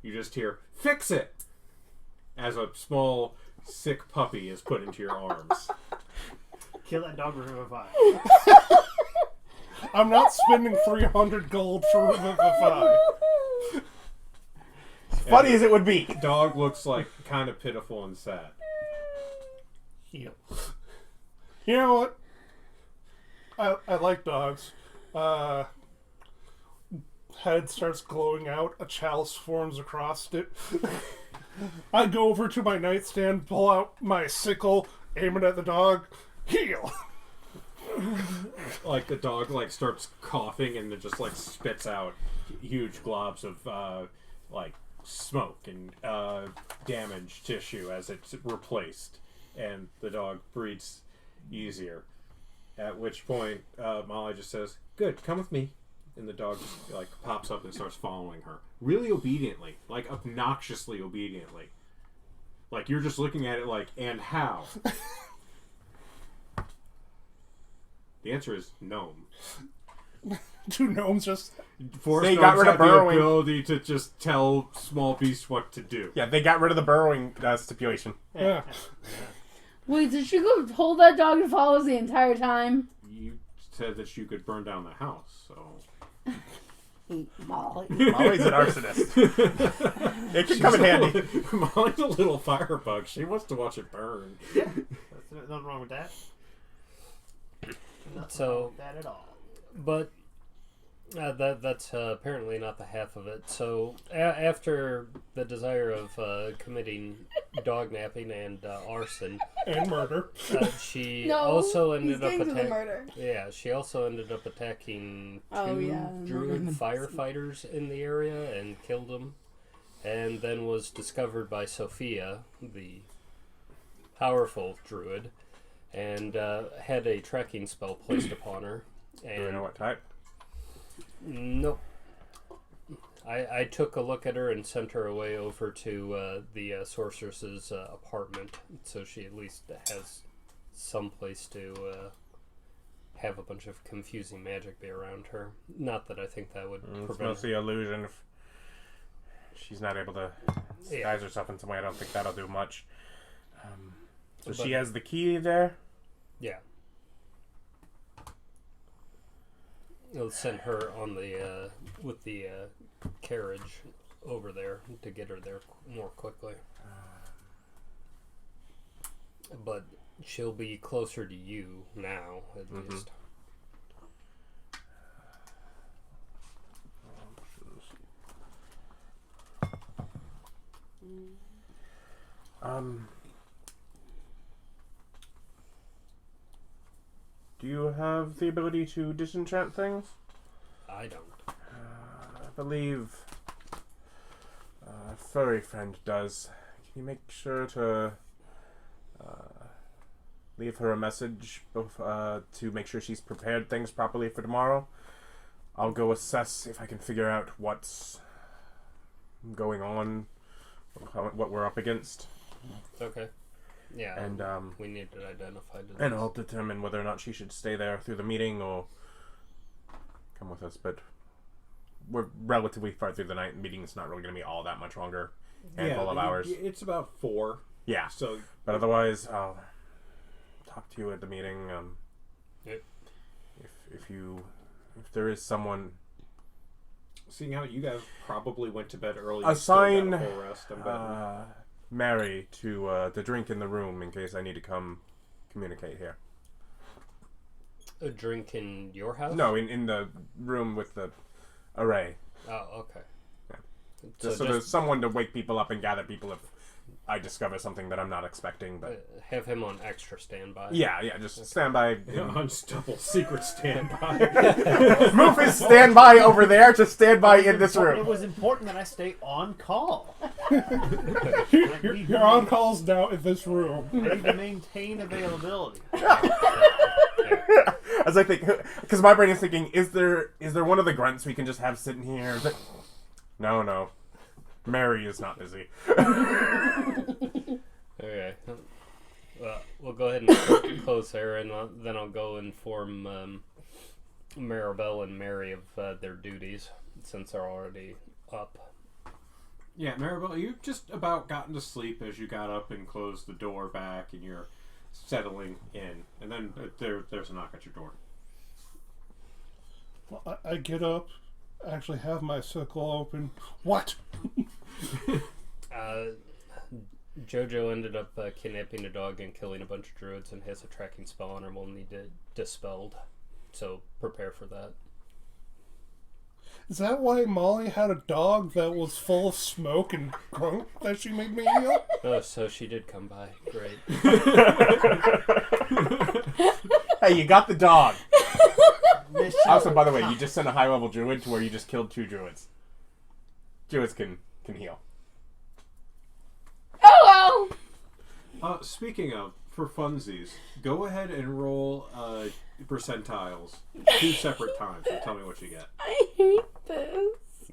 you just hear "Fix it!" as a small, sick puppy is put into your arms. Kill that dog Revivify. I'm not spending 300 gold for Revivify. Funny as it would be. Dog looks like kind of pitiful and sad. Heal. You know what? I like dogs. Head starts glowing out. A chalice forms across it. I go over to my nightstand, pull out my sickle, aim it at the dog. Heal. Like the dog like starts coughing and it just like spits out huge globs of like smoke and damaged tissue as it's replaced, and the dog breathes easier. At which point Molly just says, "Good, come with me," and the dog just like pops up and starts following her, really obediently, like obnoxiously obediently. Like you're just looking at it like, and how? The answer is gnome. Two gnomes just... Forest They got gnomes rid of have the burrowing. ability to just tell small beasts what to do. Yeah, they got rid of the burrowing stipulation. Yeah. Wait, did she go hold that dog and follow us the entire time? You said that you could burn down the house, so hate Molly. Molly's an arsonist. It could come in handy. Molly's a little firebug. She wants to watch it burn. Yeah, there's nothing wrong with that. Nothing wrong with that at all. But that's apparently not the half of it. So after the desire of committing dog napping and arson, And murder. she No, also he's ended up getting to the attacking. murder. Yeah, she also ended up attacking two Oh, yeah, I druid remember. firefighters in the area and killed them, and then was discovered by Sophia, the powerful druid, and had a tracking spell placed upon her. Do we know And what type? nope. I took a look at her and sent her away over to the sorceress's apartment, so she at least has some place to have a bunch of confusing magic be around her. Not that I think that would It's prevent mostly illusion. If she's not able to disguise herself in some way, I don't think that'll do much. So she has the key there? Yeah. I'll send her on the with the carriage over there to get her there more quickly. But she'll be closer to you now, at least. Do you have the ability to disenchant things? I don't. I believe a furry friend does. Can you make sure to leave her a message to make sure she's prepared things properly for tomorrow? I'll go assess if I can figure out what's going on, what we're up against. Okay. Yeah. And we need it identified. and I'll determine whether or not she should stay there through the meeting or come with us. But we're relatively far through the night. The meeting's not really going to be all that much longer. Handful of hours. It's about 4. Yeah. So, But otherwise, I'll talk to you at the meeting. Yep. If there is someone, seeing how you guys probably went to bed early, assign you still got a full rest, I'm betting. Mary to the drink in the room in case I need to come communicate here. A drink in your house? No, in the room with the array. Oh, okay. Yeah. So So there's someone to wake people up and gather people if I discover something that I'm not expecting. But have him on extra standby. yeah, just stand by. Unstoppable secret standby. Move his standby over there to standby in this It room. was important that I stay on call. Your on calls now in this room. I need to maintain availability. As I think, because my brain is thinking, is there one of the grunts we can just have sitting here? No. Mary is not busy. Okay. Well, we'll go ahead and close there, and then I'll go inform Maribel and Mary of their duties, since they're already up. Yeah, Maribel, you just about gotten to sleep as you got up and closed the door back, and you're settling in. And then there's a knock at your door. Well, I get up, actually have my sickle open. What? Jojo ended up kidnapping a dog and killing a bunch of druids and has a tracking spell on her. We'll need it dispelled. So prepare for that. Is that why Molly had a dog that was full of smoke and grunk that she made me heal? Oh, so she did come by. Great. Hey, you got the dog. Mission Also, by the way, you just sent a high-level druid to where you just killed 2 druids. Druids can heal. Oh well. Speaking of, for funsies, go ahead and roll percentiles 2 separate times and tell me what you get. I hate this.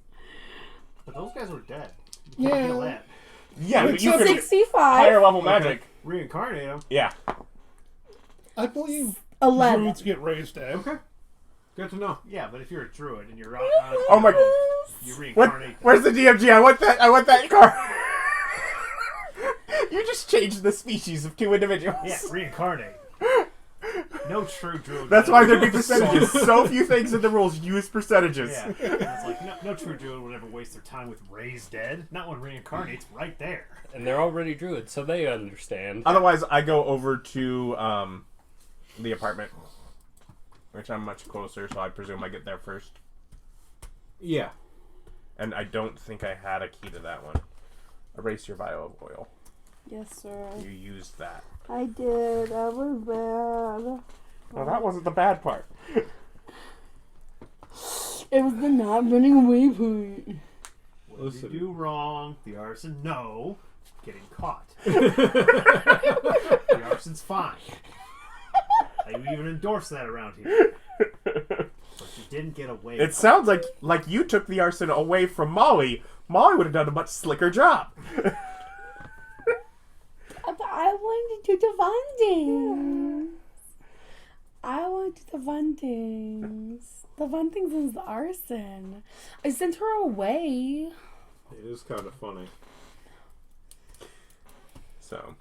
But those guys were dead. You can't kill that. Yeah, but you could 65. higher level magic. Reincarnate them. Yeah. I believe 11. druids get raised dead. Okay. Good to know. Yeah, but if you're a druid and you're Oh my. you What? reincarnate them. Where's the DMG? I want that car. You just changed the species of 2 individuals. Yeah, reincarnate. No true druid. That's would why ever there'd be percentages. So few things in the rules use percentages. Yeah. And it's like, no true druid would ever waste their time with raised dead. Not when reincarnate's right there. And they're already druids, so they understand. Otherwise, I go over to the apartment, which I'm much closer, so I presume I get there first. Yeah. And I don't think I had a key to that one. Erase your vial of oil. Yes, sir. You used that. I did. I was bad. Well, that wasn't the bad part. It was the not running away part. What did you do wrong? The arson, no. Getting caught. The arson's fine. I even endorse that around here. But you didn't get away. It sounds like you took the arson away from Molly. Molly would have done a much slicker job. But I wanted to do the fun things. I want to do the fun things. The fun things is the arson. I sent her away. It is kind of funny. So,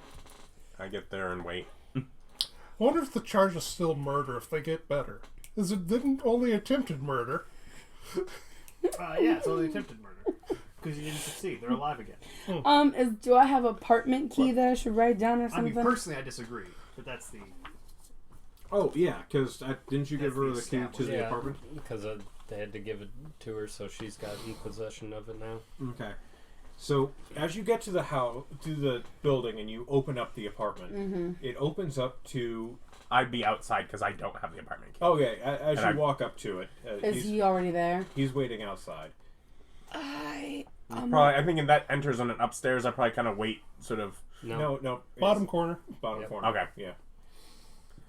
I get there and wait. I wonder if the charge is still murder if they get better. Is it didn't only attempted murder? Yeah, it's only attempted murder. Because you didn't succeed. They're alive again. Do I have apartment key that I should write down or I something? mean, personally, I disagree. But that's the... Oh, yeah, because didn't you give That's her the the key to the Yeah, apartment? because they had to give it to her, so she's got in possession of it now. Okay. So, as you get to the house, to the building, and you open up the apartment, it opens up to... I'd be outside because I don't have the apartment key. Oh, yeah, as And you walk up to it, Is he already there? he's waiting outside. Probably, I think if that enters on an upstairs, I probably kind of wait, sort of. No, Bottom corner. Bottom Yep. corner. Okay. Yeah.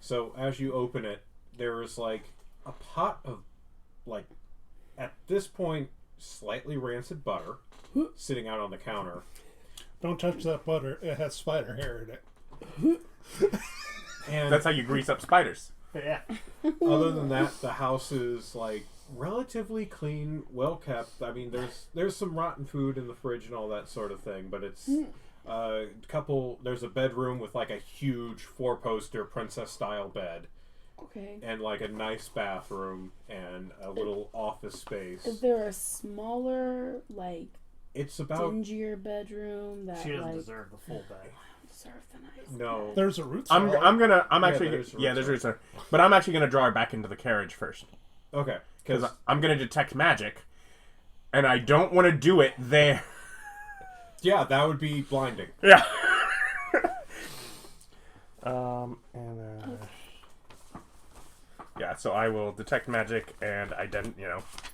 So as you open it, there is like a pot of, like, at this point, slightly rancid butter sitting out on the counter. Don't touch that butter. It has spider hair in it. And That's how you grease up spiders. Yeah. other than that, the house is like relatively clean, well kept. I mean, there's some rotten food in the fridge and all that sort of thing, but it's there's a bedroom with like a huge 4-poster princess style bed Okay. and like a nice bathroom and a little office space. Is there a smaller, like, It's about dingier bedroom that She doesn't like deserve the full bag. deserve the nice? no. There's a root I'm cellar. actually there's a there's root root but I'm actually gonna draw her back into the carriage first Okay, because because I'm gonna detect magic, and I don't want to do it there. yeah, that would be blinding. Yeah. Yeah, so I will detect magic and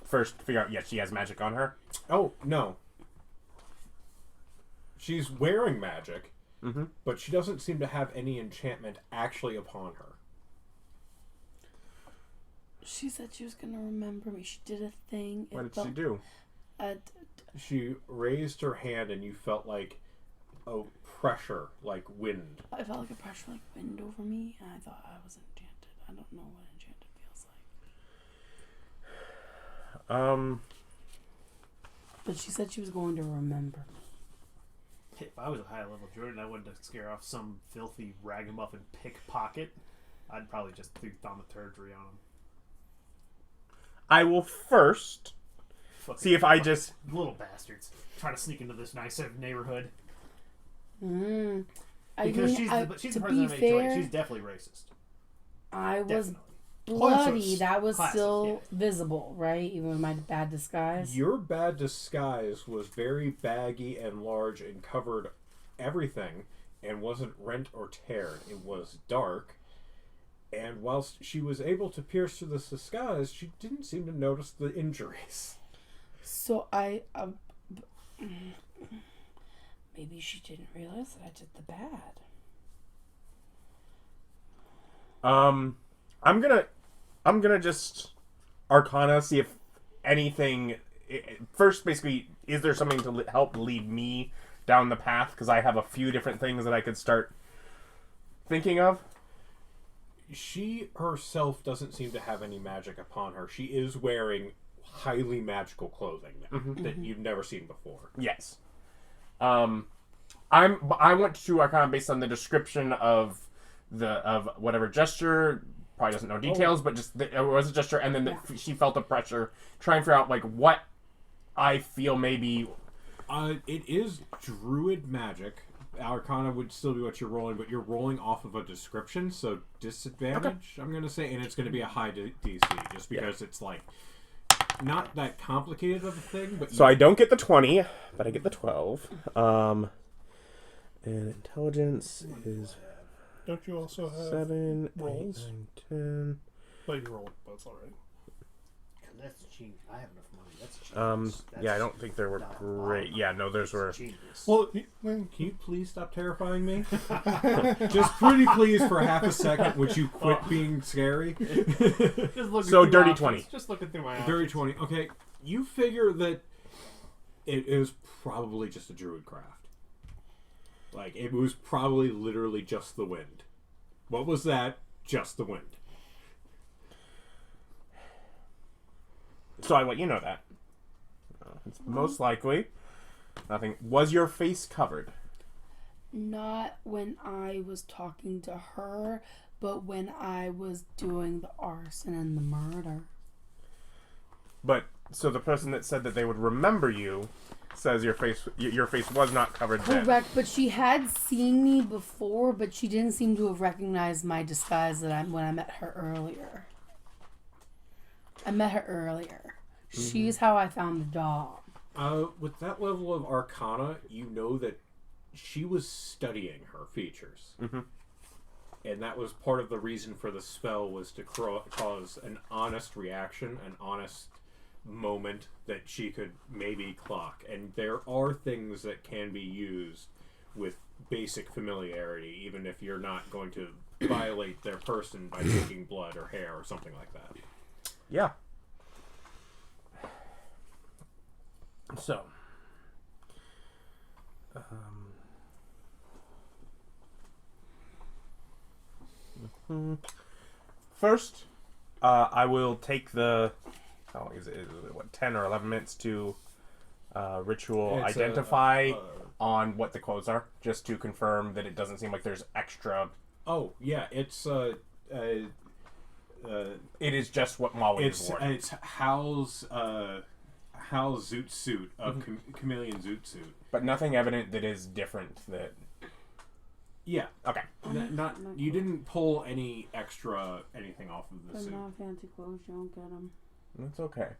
first figure out, yes, she has magic on her. Oh no, she's wearing magic, but she doesn't seem to have any enchantment actually upon her. She said she was gonna remember me. She did a thing. What did she do? She raised her hand, and you felt like a pressure, like wind. I felt like a pressure, like wind over me, and I thought I was enchanted. I don't know what enchanted feels like. But she said she was going to remember me. If I was a high level druid and I wanted to scare off some filthy ragamuffin pickpocket, I'd probably just do thaumaturgy on him. I will first Fucking see if I just... little bastards try to sneak into this nice neighborhood. I Because mean, she's to the be president of HOA. fair, She's definitely racist. I was Definitely. bloody. Classist. That was Classist, still yeah. visible, right? Even with my bad disguise. Your bad disguise was very baggy and large and covered everything and wasn't rent or teared. It was dark. And whilst she was able to pierce through this disguise, she didn't seem to notice the injuries. So maybe she didn't realize that I did the bad. I'm gonna just Arcana, see if anything... First, basically, is there something to help lead me down the path? Because I have a few different things that I could start thinking of. She herself doesn't seem to have any magic upon her. She is wearing highly magical clothing that you've never seen before. Yes. I want to Arcana based on the description of whatever gesture, probably doesn't know details, but just it was just her, and then she felt the pressure, trying to figure out like what I feel maybe. It is druid magic. Arcana would still be what you're rolling, but you're rolling off of a description, so disadvantage, I'm going to say, and it's going to be a high DC, just because it's like not that complicated of a thing. But So I don't get the 20, but I get the 12. And intelligence is Don't you also have 7, 8, rolls? 9, 10. Well, you rolled, but it's alright. That's genius. I have enough money. That's genius. Yeah, I don't think they were great. Yeah, no, those were. Genius. Well, can you please stop terrifying me? Just pretty please for half a second, would you quit being scary? Just looking So through dirty options. 20. Just looking through my Dirty options. 20. Okay, you figure that it is probably just a druid craft. Like, it was probably literally just the wind. What was that? Just the wind. So I let you know that. It's most likely nothing. Was your face covered? Not when I was talking to her, but when I was doing the arson and the murder. But so the person that said that they would remember you says your face was not covered then. Correct, but she had seen me before, but she didn't seem to have recognized my disguise when I met her earlier. I met her earlier. She's how I found the dog. With that level of arcana, you know that she was studying her features. Mm-hmm. And that was part of the reason for the spell, was to cause an honest reaction, an honest moment that she could maybe clock. And there are things that can be used with basic familiarity, even if you're not going to violate their person by taking blood or hair or something like that. Yeah. So, first, I will take the. How long is it? What, 10 or 11 minutes to ritual It's identify on what the clothes are, just to confirm that it doesn't seem like there's extra. Oh yeah, it's It is just what Molly is worn. it's Hal's zoot suit of chameleon zoot suit. But nothing evident that is different. That Yeah. okay. Not you didn't pull any extra anything off of the They're suit. not fancy clothes, you don't get them. That's okay.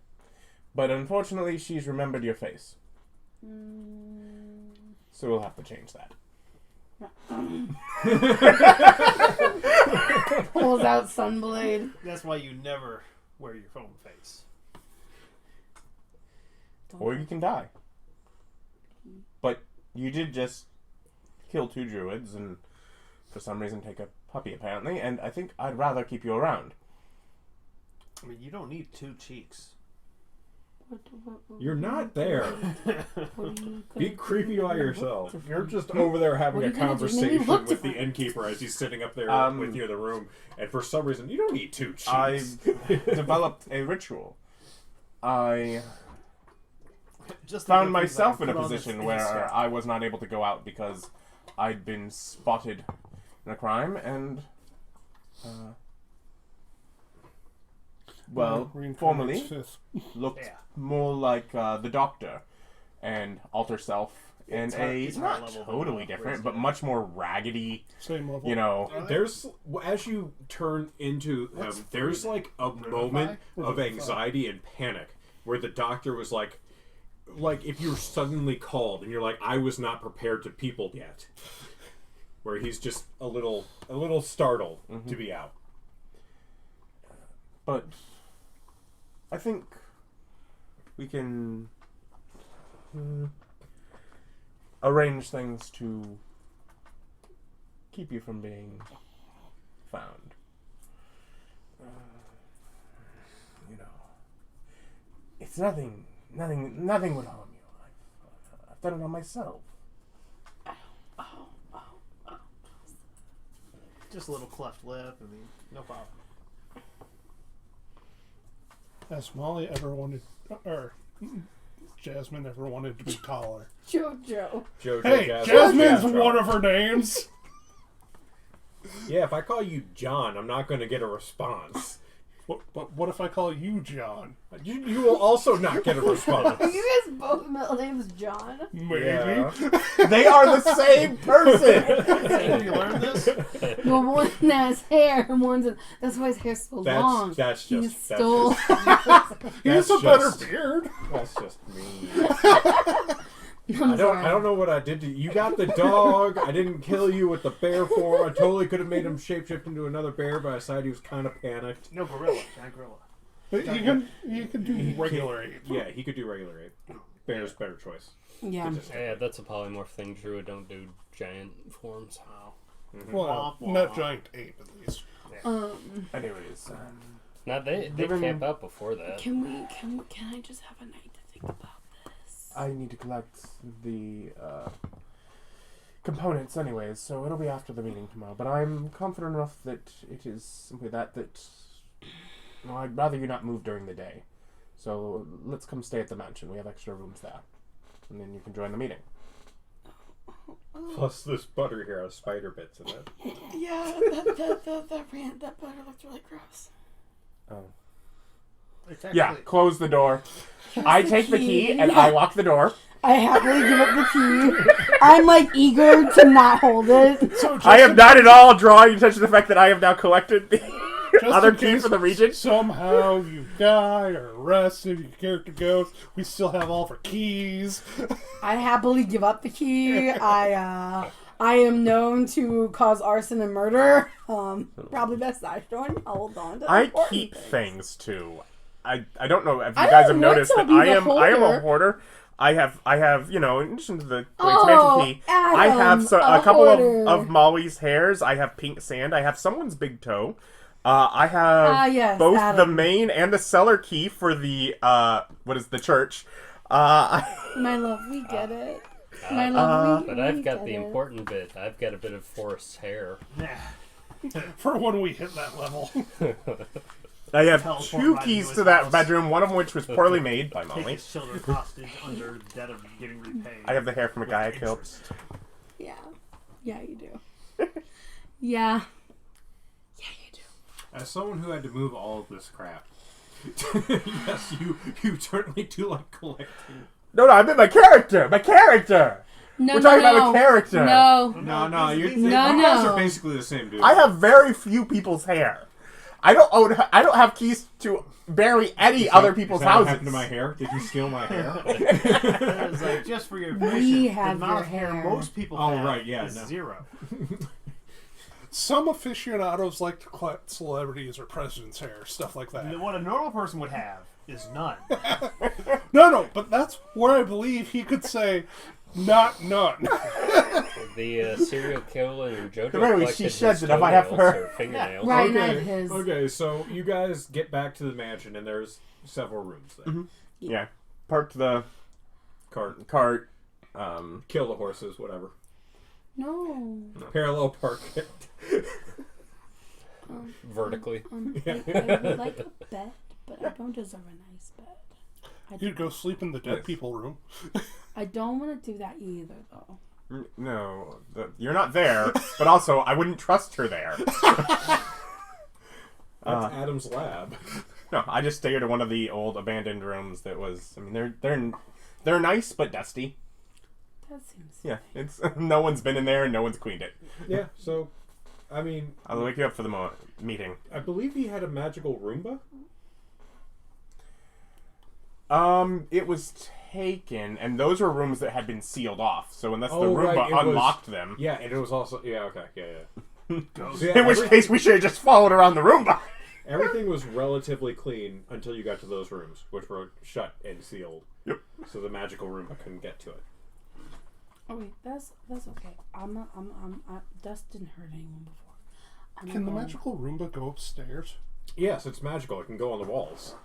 But unfortunately, she's remembered your face. So we'll have to change that. Pulls out Sunblade. That's why you never wear your phone face. Or you can die. But you did just kill 2 druids and for some reason take a puppy, apparently, and I think I'd rather keep you around. I mean, you don't need 2 cheeks. You're not there. What are you Be gonna creepy do? by You're yourself. different. You're just over there having What a are you gonna do? Maybe conversation look with the different. innkeeper as he's sitting up there with you in the room, and for some reason you don't need 2 cheeks. I developed a ritual. I Just found myself in a position where I was not able to go out because I'd been spotted in a crime and, formerly looked more like the Doctor and alter self in it's high not level totally than different, Richter. but much more raggedy, Same level. you know. There's, as you turn into him, there's like a moment of anxiety and panic where the doctor was like if you're suddenly called and you're like, I was not prepared to people yet. Where he's just a little startled to be out. But I think we can arrange things to keep you from being found. You know, it's nothing would harm you. I've done it on myself. Just a little cleft lip. I mean, no problem. Has Molly ever wanted, or Jasmine ever wanted to be taller? Jojo. Jojo, Hey, Jasmine, Jasmine's Jasmine. one of her names. Yeah, if I call you John, I'm not going to get a response. But what if I call you John? You will also not get a response. Are you guys both middle names John? Maybe. Yeah. They are the same person. Have you learned this? Well, one has hair and one's... That's why his hair's so long. That's He just... stole... He has a better beard. That's just me. I'm I sorry. don't know what I did to you. You got the dog. I didn't kill you with the bear form. I totally could have made him shapeshift into another bear, but I decided he was kind of panicked. No, gorilla. Giant gorilla. But you can do regular ape. Yeah, he could do regular ape. Bear's better choice. Yeah. Yeah, that's a polymorph thing. Druid don't do giant forms. Oh. Well, Womp not womp. giant ape at least. Anyways, Now they camp out before that. Can I just have a night to think about this? I need to collect the components anyways, so it'll be after the meeting tomorrow. But I'm confident enough that it is simply that well, I'd rather you not move during the day. So let's come stay at the mansion. We have extra rooms there. And then you can join the meeting. Plus, this butter here has spider bits in it. Yeah, that butter looked really gross. Oh. It's Yeah, actually, close the door. I take the key and I lock the door. I happily give up the key. I'm like eager to not hold it. So just I am not at all drawing attention to the fact that I have now collected the other in key case for the region. Somehow you die or arrested, your character goes. We still have all of our keys. I happily give up the key. I am known to cause arson and murder. Probably best I don't hold on to. I important keep things too. I don't know if you I guys have don't want noticed to that be I the am a hoarder. hoarder. I have in addition to the Oh, expansion key, I have Adam, a couple hoarder. of Molly's hairs. I have pink sand. I have someone's big toe. I have yes, both the Adam. main and the cellar key for the the church. My love, we get it. My love, But we I've got get the it. important bit. I've got a bit of Forrest's hair. For when we hit that level. I have Teleport two right keys into to his that house. bedroom, one of which was poorly made by take Molly. his children hostage under debt of getting repaid. I have the hair from a guy I with killed. interest. Yeah. Yeah, you do. Yeah. Yeah, you do. As someone who had to move all of this crap, yes, you certainly do like collecting. No, I meant my character! My character! No, We're no, talking no. about a character. No. No, you No, guys no. are basically the same dude. I have very few people's hair. I don't have keys to bury any other people's Is that what houses. happened to my hair? Did you steal my hair? It's like, just for your information, We the have amount your of hair hair. most people Oh, have right, yeah, is no. 0. Some aficionados like to collect celebrities or presidents' hair, stuff like that. What a normal person would have is none. No, but that's where I believe he could say, not none. The serial killer and JoJo Remember, collected she his sheds it if I have toenails her. or fingernails. Right, Okay, not his. okay, so you guys get back to the mansion, and there's several rooms there. Yeah. Parked the cart. Kill the horses, whatever. No. Parallel park it. Vertically. I would like a bed, but I don't deserve a nice bed. You'd go sleep in the dead people room. I don't want to do that either, though. No, you're not there, but also I wouldn't trust her there. That's Adam's lab. No, I just stayed at one of the old abandoned rooms that was. I mean, they're nice but dusty. That seems. Yeah, it's no one's been in there and no one's cleaned it. Yeah, so, I mean, I'll wake you up for the meeting. I believe he had a magical Roomba. It was taken, and those were rooms that had been sealed off. So unless the Oh, right, Roomba it was- unlocked them, Yeah, and it was also... Yeah, okay, yeah. Ghost. So, yeah, in which case we should have just followed around the Roomba. everything was relatively clean until you got to those rooms, which were shut and sealed. Yep. So the magical Roomba couldn't get to it. Oh wait, that's okay. Dust didn't hurt anyone before. Can the magical Roomba go upstairs? Yes, it's magical. It can go on the walls.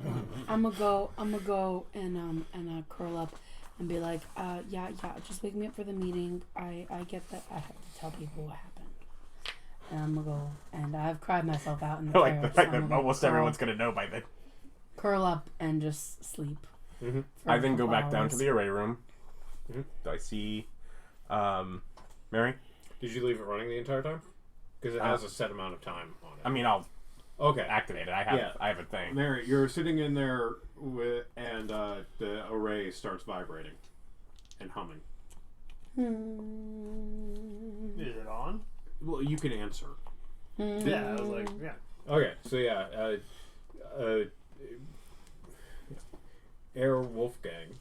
I'm gonna go and curl up and be like, yeah, just wake me up for the meeting. I get that I have to tell people what happened. And I'm gonna go, and I've cried myself out in the Like the chair, fact so I'm that gonna almost curl- everyone's gonna know by then. curl up and just sleep. Mm-hmm. for I a then go couple back down to hours. the array room. Mhm. Do I see Mary? Did you leave it running the entire time? because it has a set amount of time on it. I mean, I'll Okay. activate it. I have a thing. Mary, you're sitting in there and the array starts vibrating and humming. Is it on? Well, you can answer. Yeah, I was like, yeah. Okay, so yeah, Herr Wolfgang,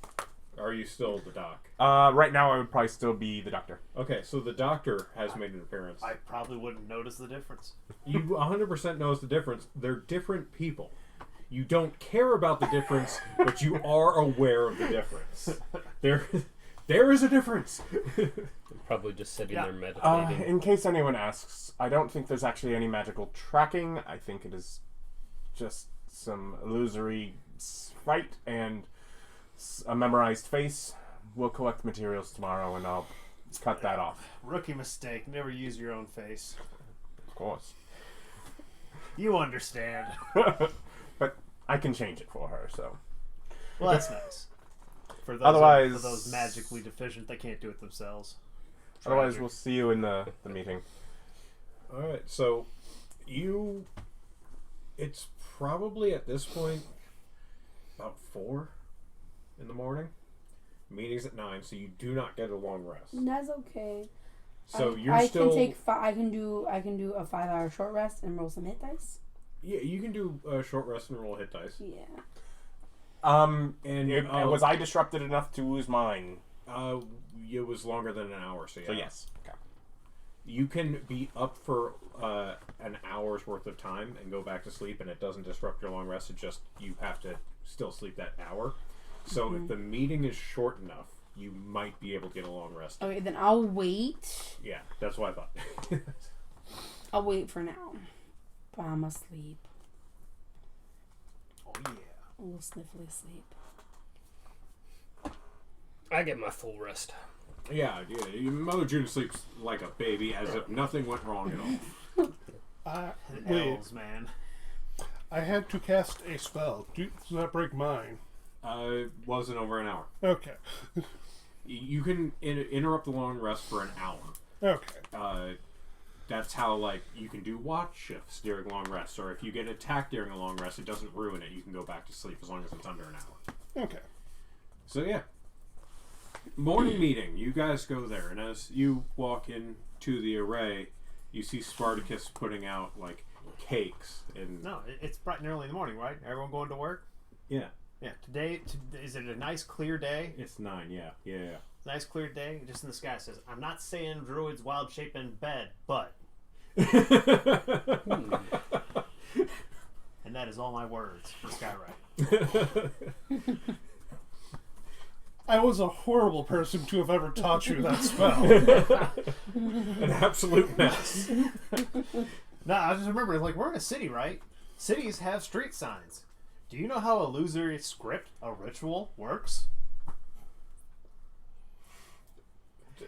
are you still the doc? Right now, I would probably still be the doctor. Okay, so the doctor has made an appearance. I probably wouldn't notice the difference. You 100% knows the difference. They're different people. You don't care about the difference, but you are aware of the difference. There is a difference. Probably just sitting there Uh, meditating. in case anyone asks, I don't think there's actually any magical tracking. I think it is just some illusory fright and a memorized face. We'll collect materials tomorrow, and I'll cut that off. Rookie mistake. Never use your own face. Of course. You understand. But I can change it for her, so. Well, that's nice. For those, Otherwise- for those magically deficient, they can't do it themselves. Otherwise, Tragic. we'll see you in the meeting. Alright, so it's probably at this point about 4 in the morning. Meeting's at 9, so you do not get a long rest. That's okay. So you're I still... I can do a 5-hour short rest and roll some hit dice. Yeah, you can do a short rest and roll hit dice. Yeah. And Was I disrupted enough to lose mine? it was longer than an hour, so yeah. So yes. Okay. You can be up for an hour's worth of time and go back to sleep, and it doesn't disrupt your long rest. It just, you have to still sleep that hour. So if the meeting is short enough, you might be able to get a long rest. Okay, then I'll wait. Yeah, that's what I thought. I'll wait for now. But I'm asleep. Oh, yeah. A little sniffly sleep. I get my full rest. Yeah, Mother June sleeps like a baby, as if nothing went wrong at all. Wait, Elves, man. I had to cast a spell. Does that break mine? It wasn't over an hour. Okay. You can interrupt the long rest for an hour. Okay. That's how, like, you can do watch shifts during long rest, or if you get attacked during a long rest, it doesn't ruin it. You can go back to sleep as long as it's under an hour. Okay. So yeah, morning meeting. You guys go there, and as you walk into the array, you see Spartacus putting out like cakes and No, it's bright and early in the morning, right? Everyone going to work? yeah, Yeah. Today, is it a nice clear day? it's 9. Yeah. Nice clear day. Just in the sky says, "I'm not saying druids wild shape in bed, but," and that is all my words for Skywrite. I was a horrible person to have ever taught you that spell. An absolute mess. No, I just remember, like, we're in a city, right? Cities have street signs. Do you know how a illusory script, a ritual, works?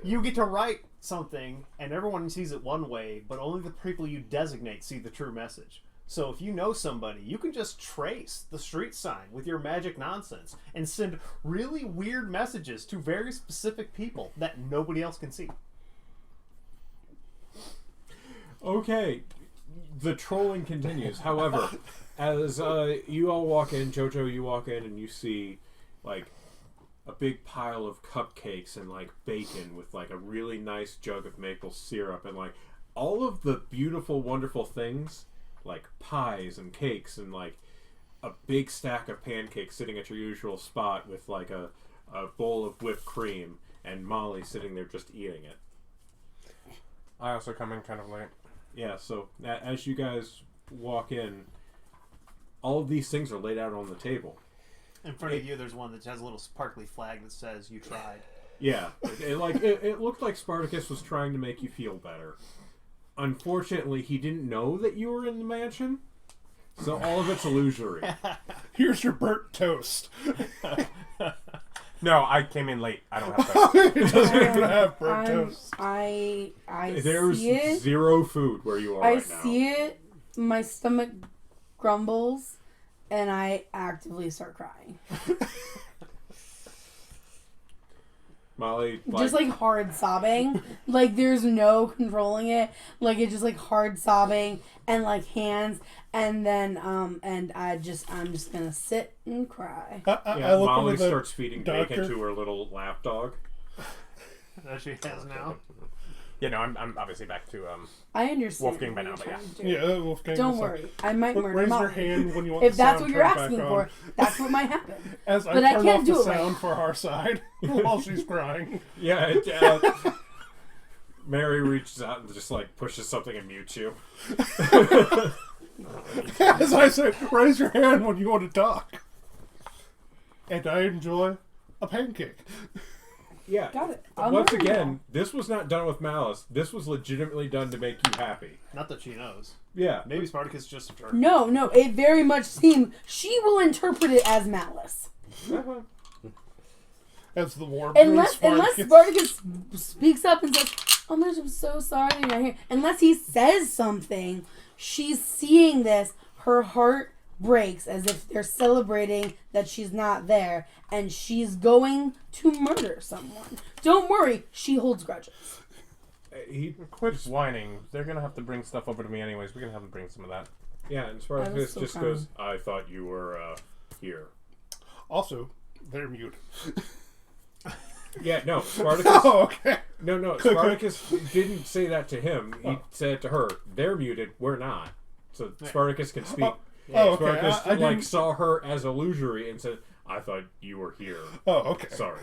You get to write something, and everyone sees it one way, but only the people you designate see the true message. So if you know somebody, you can just trace the street sign with your magic nonsense and send really weird messages to very specific people that nobody else can see. Okay, the trolling continues. However, as you all walk in, Jojo, you walk in and you see like a big pile of cupcakes and like bacon with like a really nice jug of maple syrup and like all of the beautiful, wonderful things like pies and cakes and like a big stack of pancakes sitting at your usual spot with like a bowl of whipped cream and Molly sitting there just eating it. I also come in kind of late. Yeah, so as you guys walk in, all of these things are laid out on the table. In front of you, there's one that has a little sparkly flag that says, "You tried." Yeah, it looked like Spartacus was trying to make you feel better. Unfortunately, he didn't know that you were in the mansion, so all of it's illusory. Here's your burnt toast. No, I came in late. I don't have that. It doesn't even have burnt toast. I There's see it. zero food where you are I right now. see it. My stomach grumbles, and I actively start crying. Molly, just like hard sobbing. Like there's no controlling it. Like it's just like hard sobbing and like hands. And then and I'm just gonna sit and cry. I look Molly over the starts feeding doctor. bacon to her little lap dog. That she has now. Yeah, no, I'm obviously back to I understand. Wolfgang by now, what but you're yeah. trying to do. Yeah, Wolfgang. Don't is like, worry, I might murder raise Molly. your hand when you want If the that's sound what you're turned asking back for, on. that's what might happen. As I But I turn can't off do the it right sound now. for our side while she's crying. Yeah, Mary reaches out and just like pushes something and mutes you. As I said, raise your hand when you want to talk. And I enjoy a pancake. Yeah. Got it. Once again, this was not done with malice. This was legitimately done to make you happy. Not that she knows. Yeah. Maybe Spartacus is just a jerk. No, it very much seems she will interpret it as malice. As the war Unless Spartacus. Spartacus speaks up and says, "Oh my gosh, I'm so sorry that you're not here." Unless he says something, she's seeing this. Her heart breaks as if they're celebrating that she's not there, and she's going to murder someone. Don't worry, she holds grudges. He Quit whining. They're gonna have to bring stuff over to me anyways. We're gonna have to bring some of that. Yeah, and I Spartacus was so just kind. goes, "I thought you were here." Also, they're mute. Yeah, no, Spartacus. Oh, okay. No, Spartacus didn't say that to him. He said it to her. They're muted. We're not. So Spartacus can speak. Oh, okay. Spartacus I didn't... saw her as illusory and said, "I thought you were here." Oh, okay. Sorry.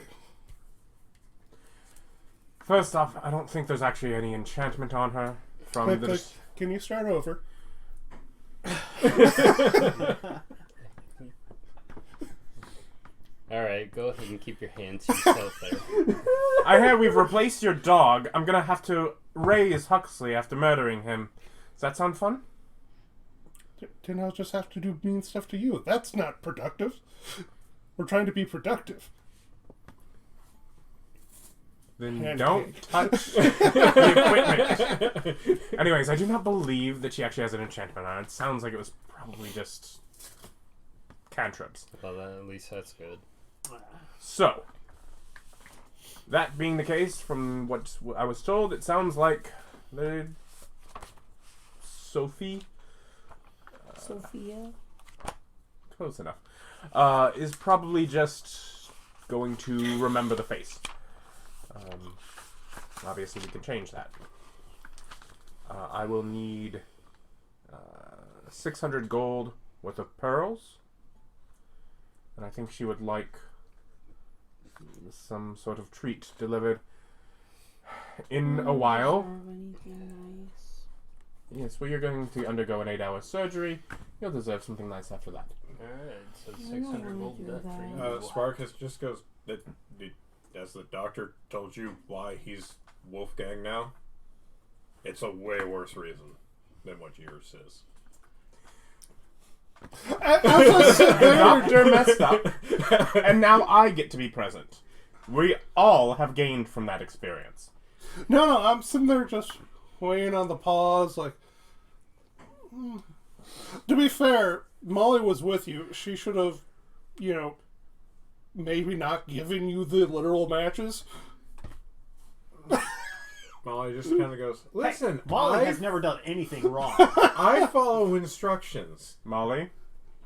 First off, I don't think there's actually any enchantment on her from Click, the. click. Can you start over? Alright, go ahead and keep your hands to yourself there. I hear we've replaced your dog. I'm gonna have to raise Huxley after murdering him. Does that sound fun? Then I'll just have to do mean stuff to you. That's not productive. We're trying to be productive. Then Pancake. don't touch the equipment. Anyways, I do not believe that she actually has an enchantment on it. It sounds like it was probably just cantrips. Well, at least that's good. So, that being the case, from what I was told, it sounds like the Sophia, close enough, is probably just going to remember the face. Obviously, we can change that. I will need 600 gold worth of pearls. And I think she would like some sort of treat delivered in a while. Yes, well, you're going to undergo an 8-hour surgery. You'll deserve something nice after that. Alright, so 600 gold do debt for that. you. Spartacus just goes, "Has the doctor told you why he's Wolfgang now? It's a way worse reason than what yours is." The doctor messed up, and now I get to be present. We all have gained from that experience. No, I'm sitting there just waiting on the pause, like... To be fair, Molly was with you. She should have, maybe not given you the literal matches. Molly just kind of goes, "Listen, Molly has never done anything wrong. I follow instructions." Molly,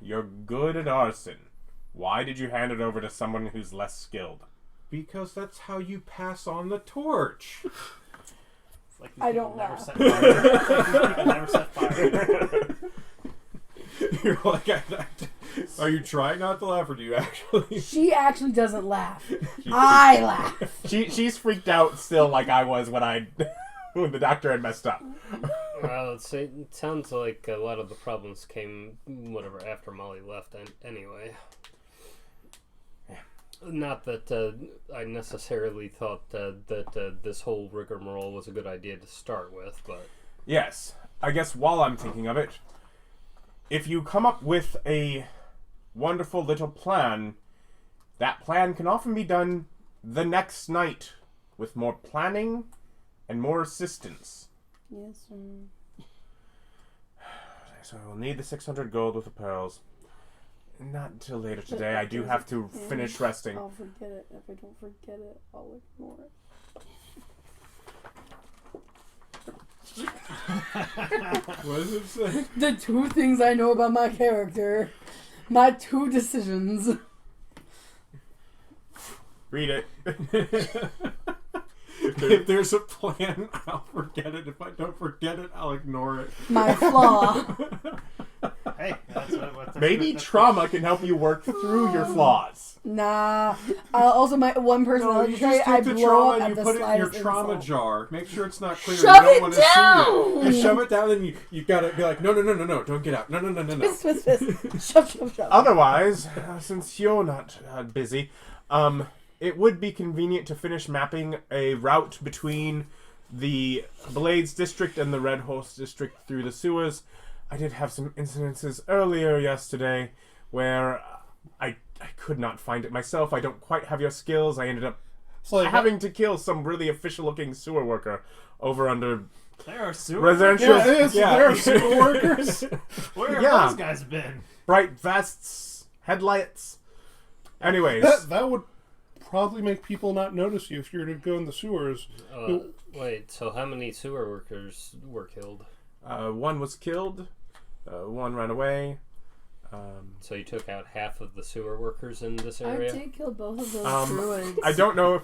you're good at arson. Why did you hand it over to someone who's less skilled? Because that's how you pass on the torch. It's like these I people don't never laugh. set fire. It's like these people never set fire. You're like, are you trying not to laugh, or do you actually? She actually doesn't laugh. I laugh. She's freaked out still, like I was when when the doctor had messed up. Well, it sounds like a lot of the problems came, after Molly left anyway. Not that I necessarily thought that this whole rigmarole was a good idea to start with, but... Yes, I guess while I'm thinking of it, if you come up with a wonderful little plan, that plan can often be done the next night with more planning and more assistance. Yes, sir. So we'll need the 600 gold with the pearls. Not until later today. I do have to finish resting. I'll forget it. If I don't forget it, I'll ignore it. What does it say? The 2 things I know about my character. My 2 decisions. Read it. If there's a plan, I'll forget it. If I don't forget it, I'll ignore it. My flaw. Hey, that's what Maybe trauma can help you work through your flaws. Nah. Also, my one No, personality you trait, just I take the blow trauma up and at you the put it in your slightest trauma insult. jar. Make sure it's not clear. Shove you don't it want to see it. down! You shove it down, and you gotta be like, no, don't get out. No. Twist, twist, twist. Shove. Otherwise, since you're not busy, it would be convenient to finish mapping a route between the Blades District and the Red Horse District through the sewers. I did have some incidences earlier yesterday where I could not find it myself. I don't quite have your skills. I ended up having to kill some really official-looking sewer worker over under There are sewer residential. Yeah, it is. There are sewer workers. Where have Yeah. those guys been? Bright vests, headlights. Anyways, That would probably make people not notice you if you were to go in the sewers. Wait, so how many sewer workers were killed? one was killed, one ran away. So you took out half of the sewer workers in this I area? did kill both of those druids. I don't know if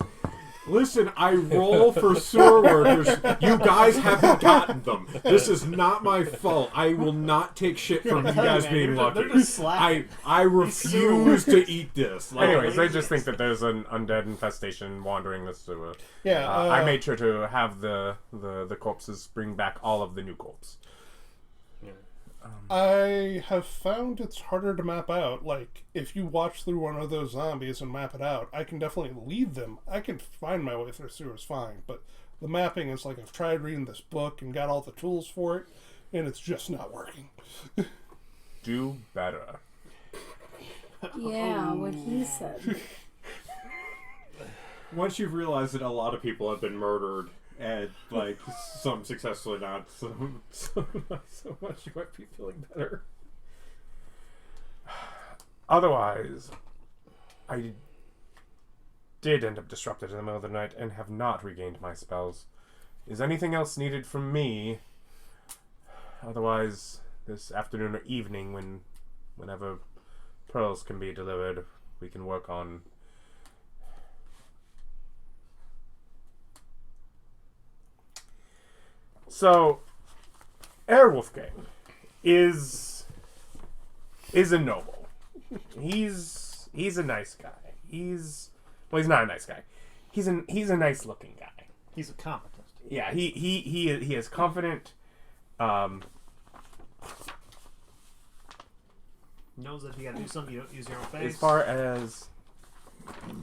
Listen, I roll for sewer workers. You guys haven't gotten them. This is not my fault. I will not take shit from you guys being lucky. They're just slacking. I refuse to eat this. Like, Anyways, I just think that there's an undead infestation wandering the sewer. Yeah, I made sure to have the corpses bring back all of the new corpses. I have found it's harder to map out. Like, if you watch through one of those zombies and map it out, I can definitely lead them. I can find my way through sewers fine, but the mapping is like I've tried reading this book and got all the tools for it, and it's just not working. Do better. Yeah, what he said. once you've realized that a lot of people have been murdered, and like some successfully, not so much, you might be feeling better. Otherwise, I did end up disrupted in the middle of the night and have not regained my spells. Is anything else needed from me? Otherwise, this afternoon or evening, whenever pearls can be delivered, we can work on. So, Herr Wolfgang is a noble. He's a nice guy. He's not a nice guy. He's a nice looking guy. He's a competent. Yeah, he is confident. Knows that if you gotta do something, you don't use your own face. As far as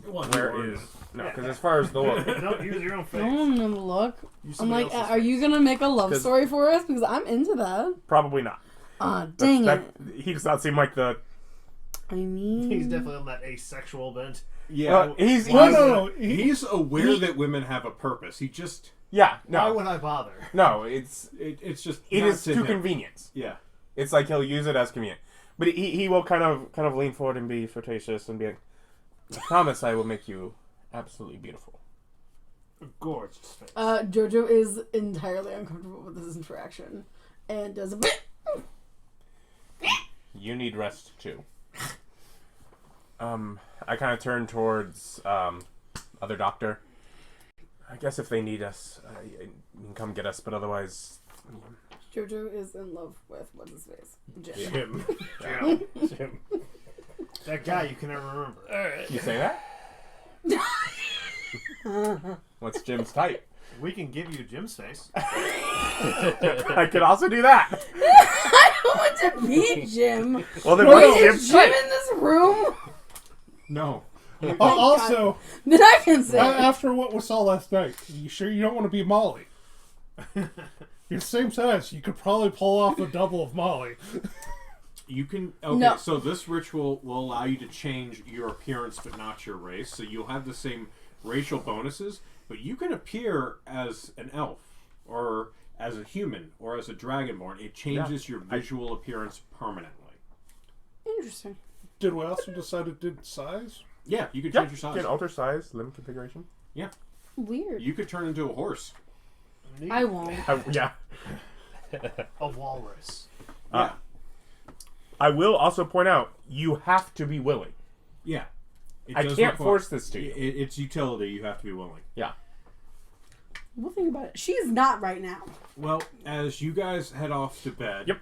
where is no, because as far as the look, Don't use your own face. I'm gonna look. Use I'm somebody like, else's are you face. gonna make a love 'Cause- story for us? Because I'm into that. probably not. Ah, dang it. He does not seem like the. I mean, He's definitely on that asexual bent. Yeah, He's No, he's aware that women have a purpose. He just yeah Why no would I bother? no it's it's just it not is to to him. convenience. Yeah. It's like he'll use it as convenient, but he will kind of lean forward and be flirtatious and be like, I promise I will make you absolutely beautiful. Gorgeous face. Jojo is entirely uncomfortable with this interaction and does a bit. You need rest too. I kind of turn towards other doctor. I guess if they need us, you can come get us. But otherwise, Jojo is in love with what's his face, Jim. Jim. Jim. That guy you can never remember. you say that. What's Jim's type? We can give you Jim's face. I could also do that. I don't want to be Jim. Well, then Wait, what's is Jim's Jim type? in this room? No. Also, Then I can say. after what we saw last night, you sure you don't want to be Molly? You're the same size. You could probably pull off a double of Molly. You can. Okay, No. so this ritual will allow you to change your appearance, but not your race. So you'll have the same racial bonuses, but you can appear as an elf, or as a human, or as a dragonborn. It changes your visual appearance permanently. Interesting. Did we also decide it did size? Yeah, you could Yeah, change your size. you can alter size, limb configuration. Weird. You could turn into a horse. I won't. Yeah. A walrus. Yeah. I will also point out, you have to be willing. Yeah. It I does can't require- force this to you. It's utility. You have to be willing. Yeah. We'll think about it. She's not right now. Well, as you guys head off to bed, Yep.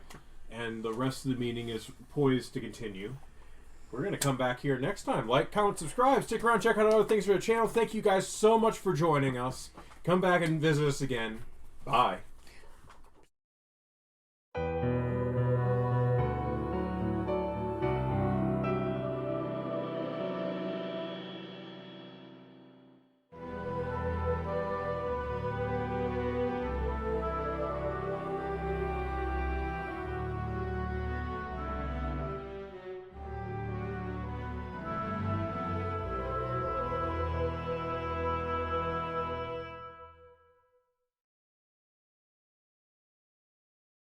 and the rest of the meeting is poised to continue, we're going to come back here next time. Like, comment, subscribe, stick around, check out other things for the channel. Thank you guys so much for joining us. Come back and visit us again. Bye.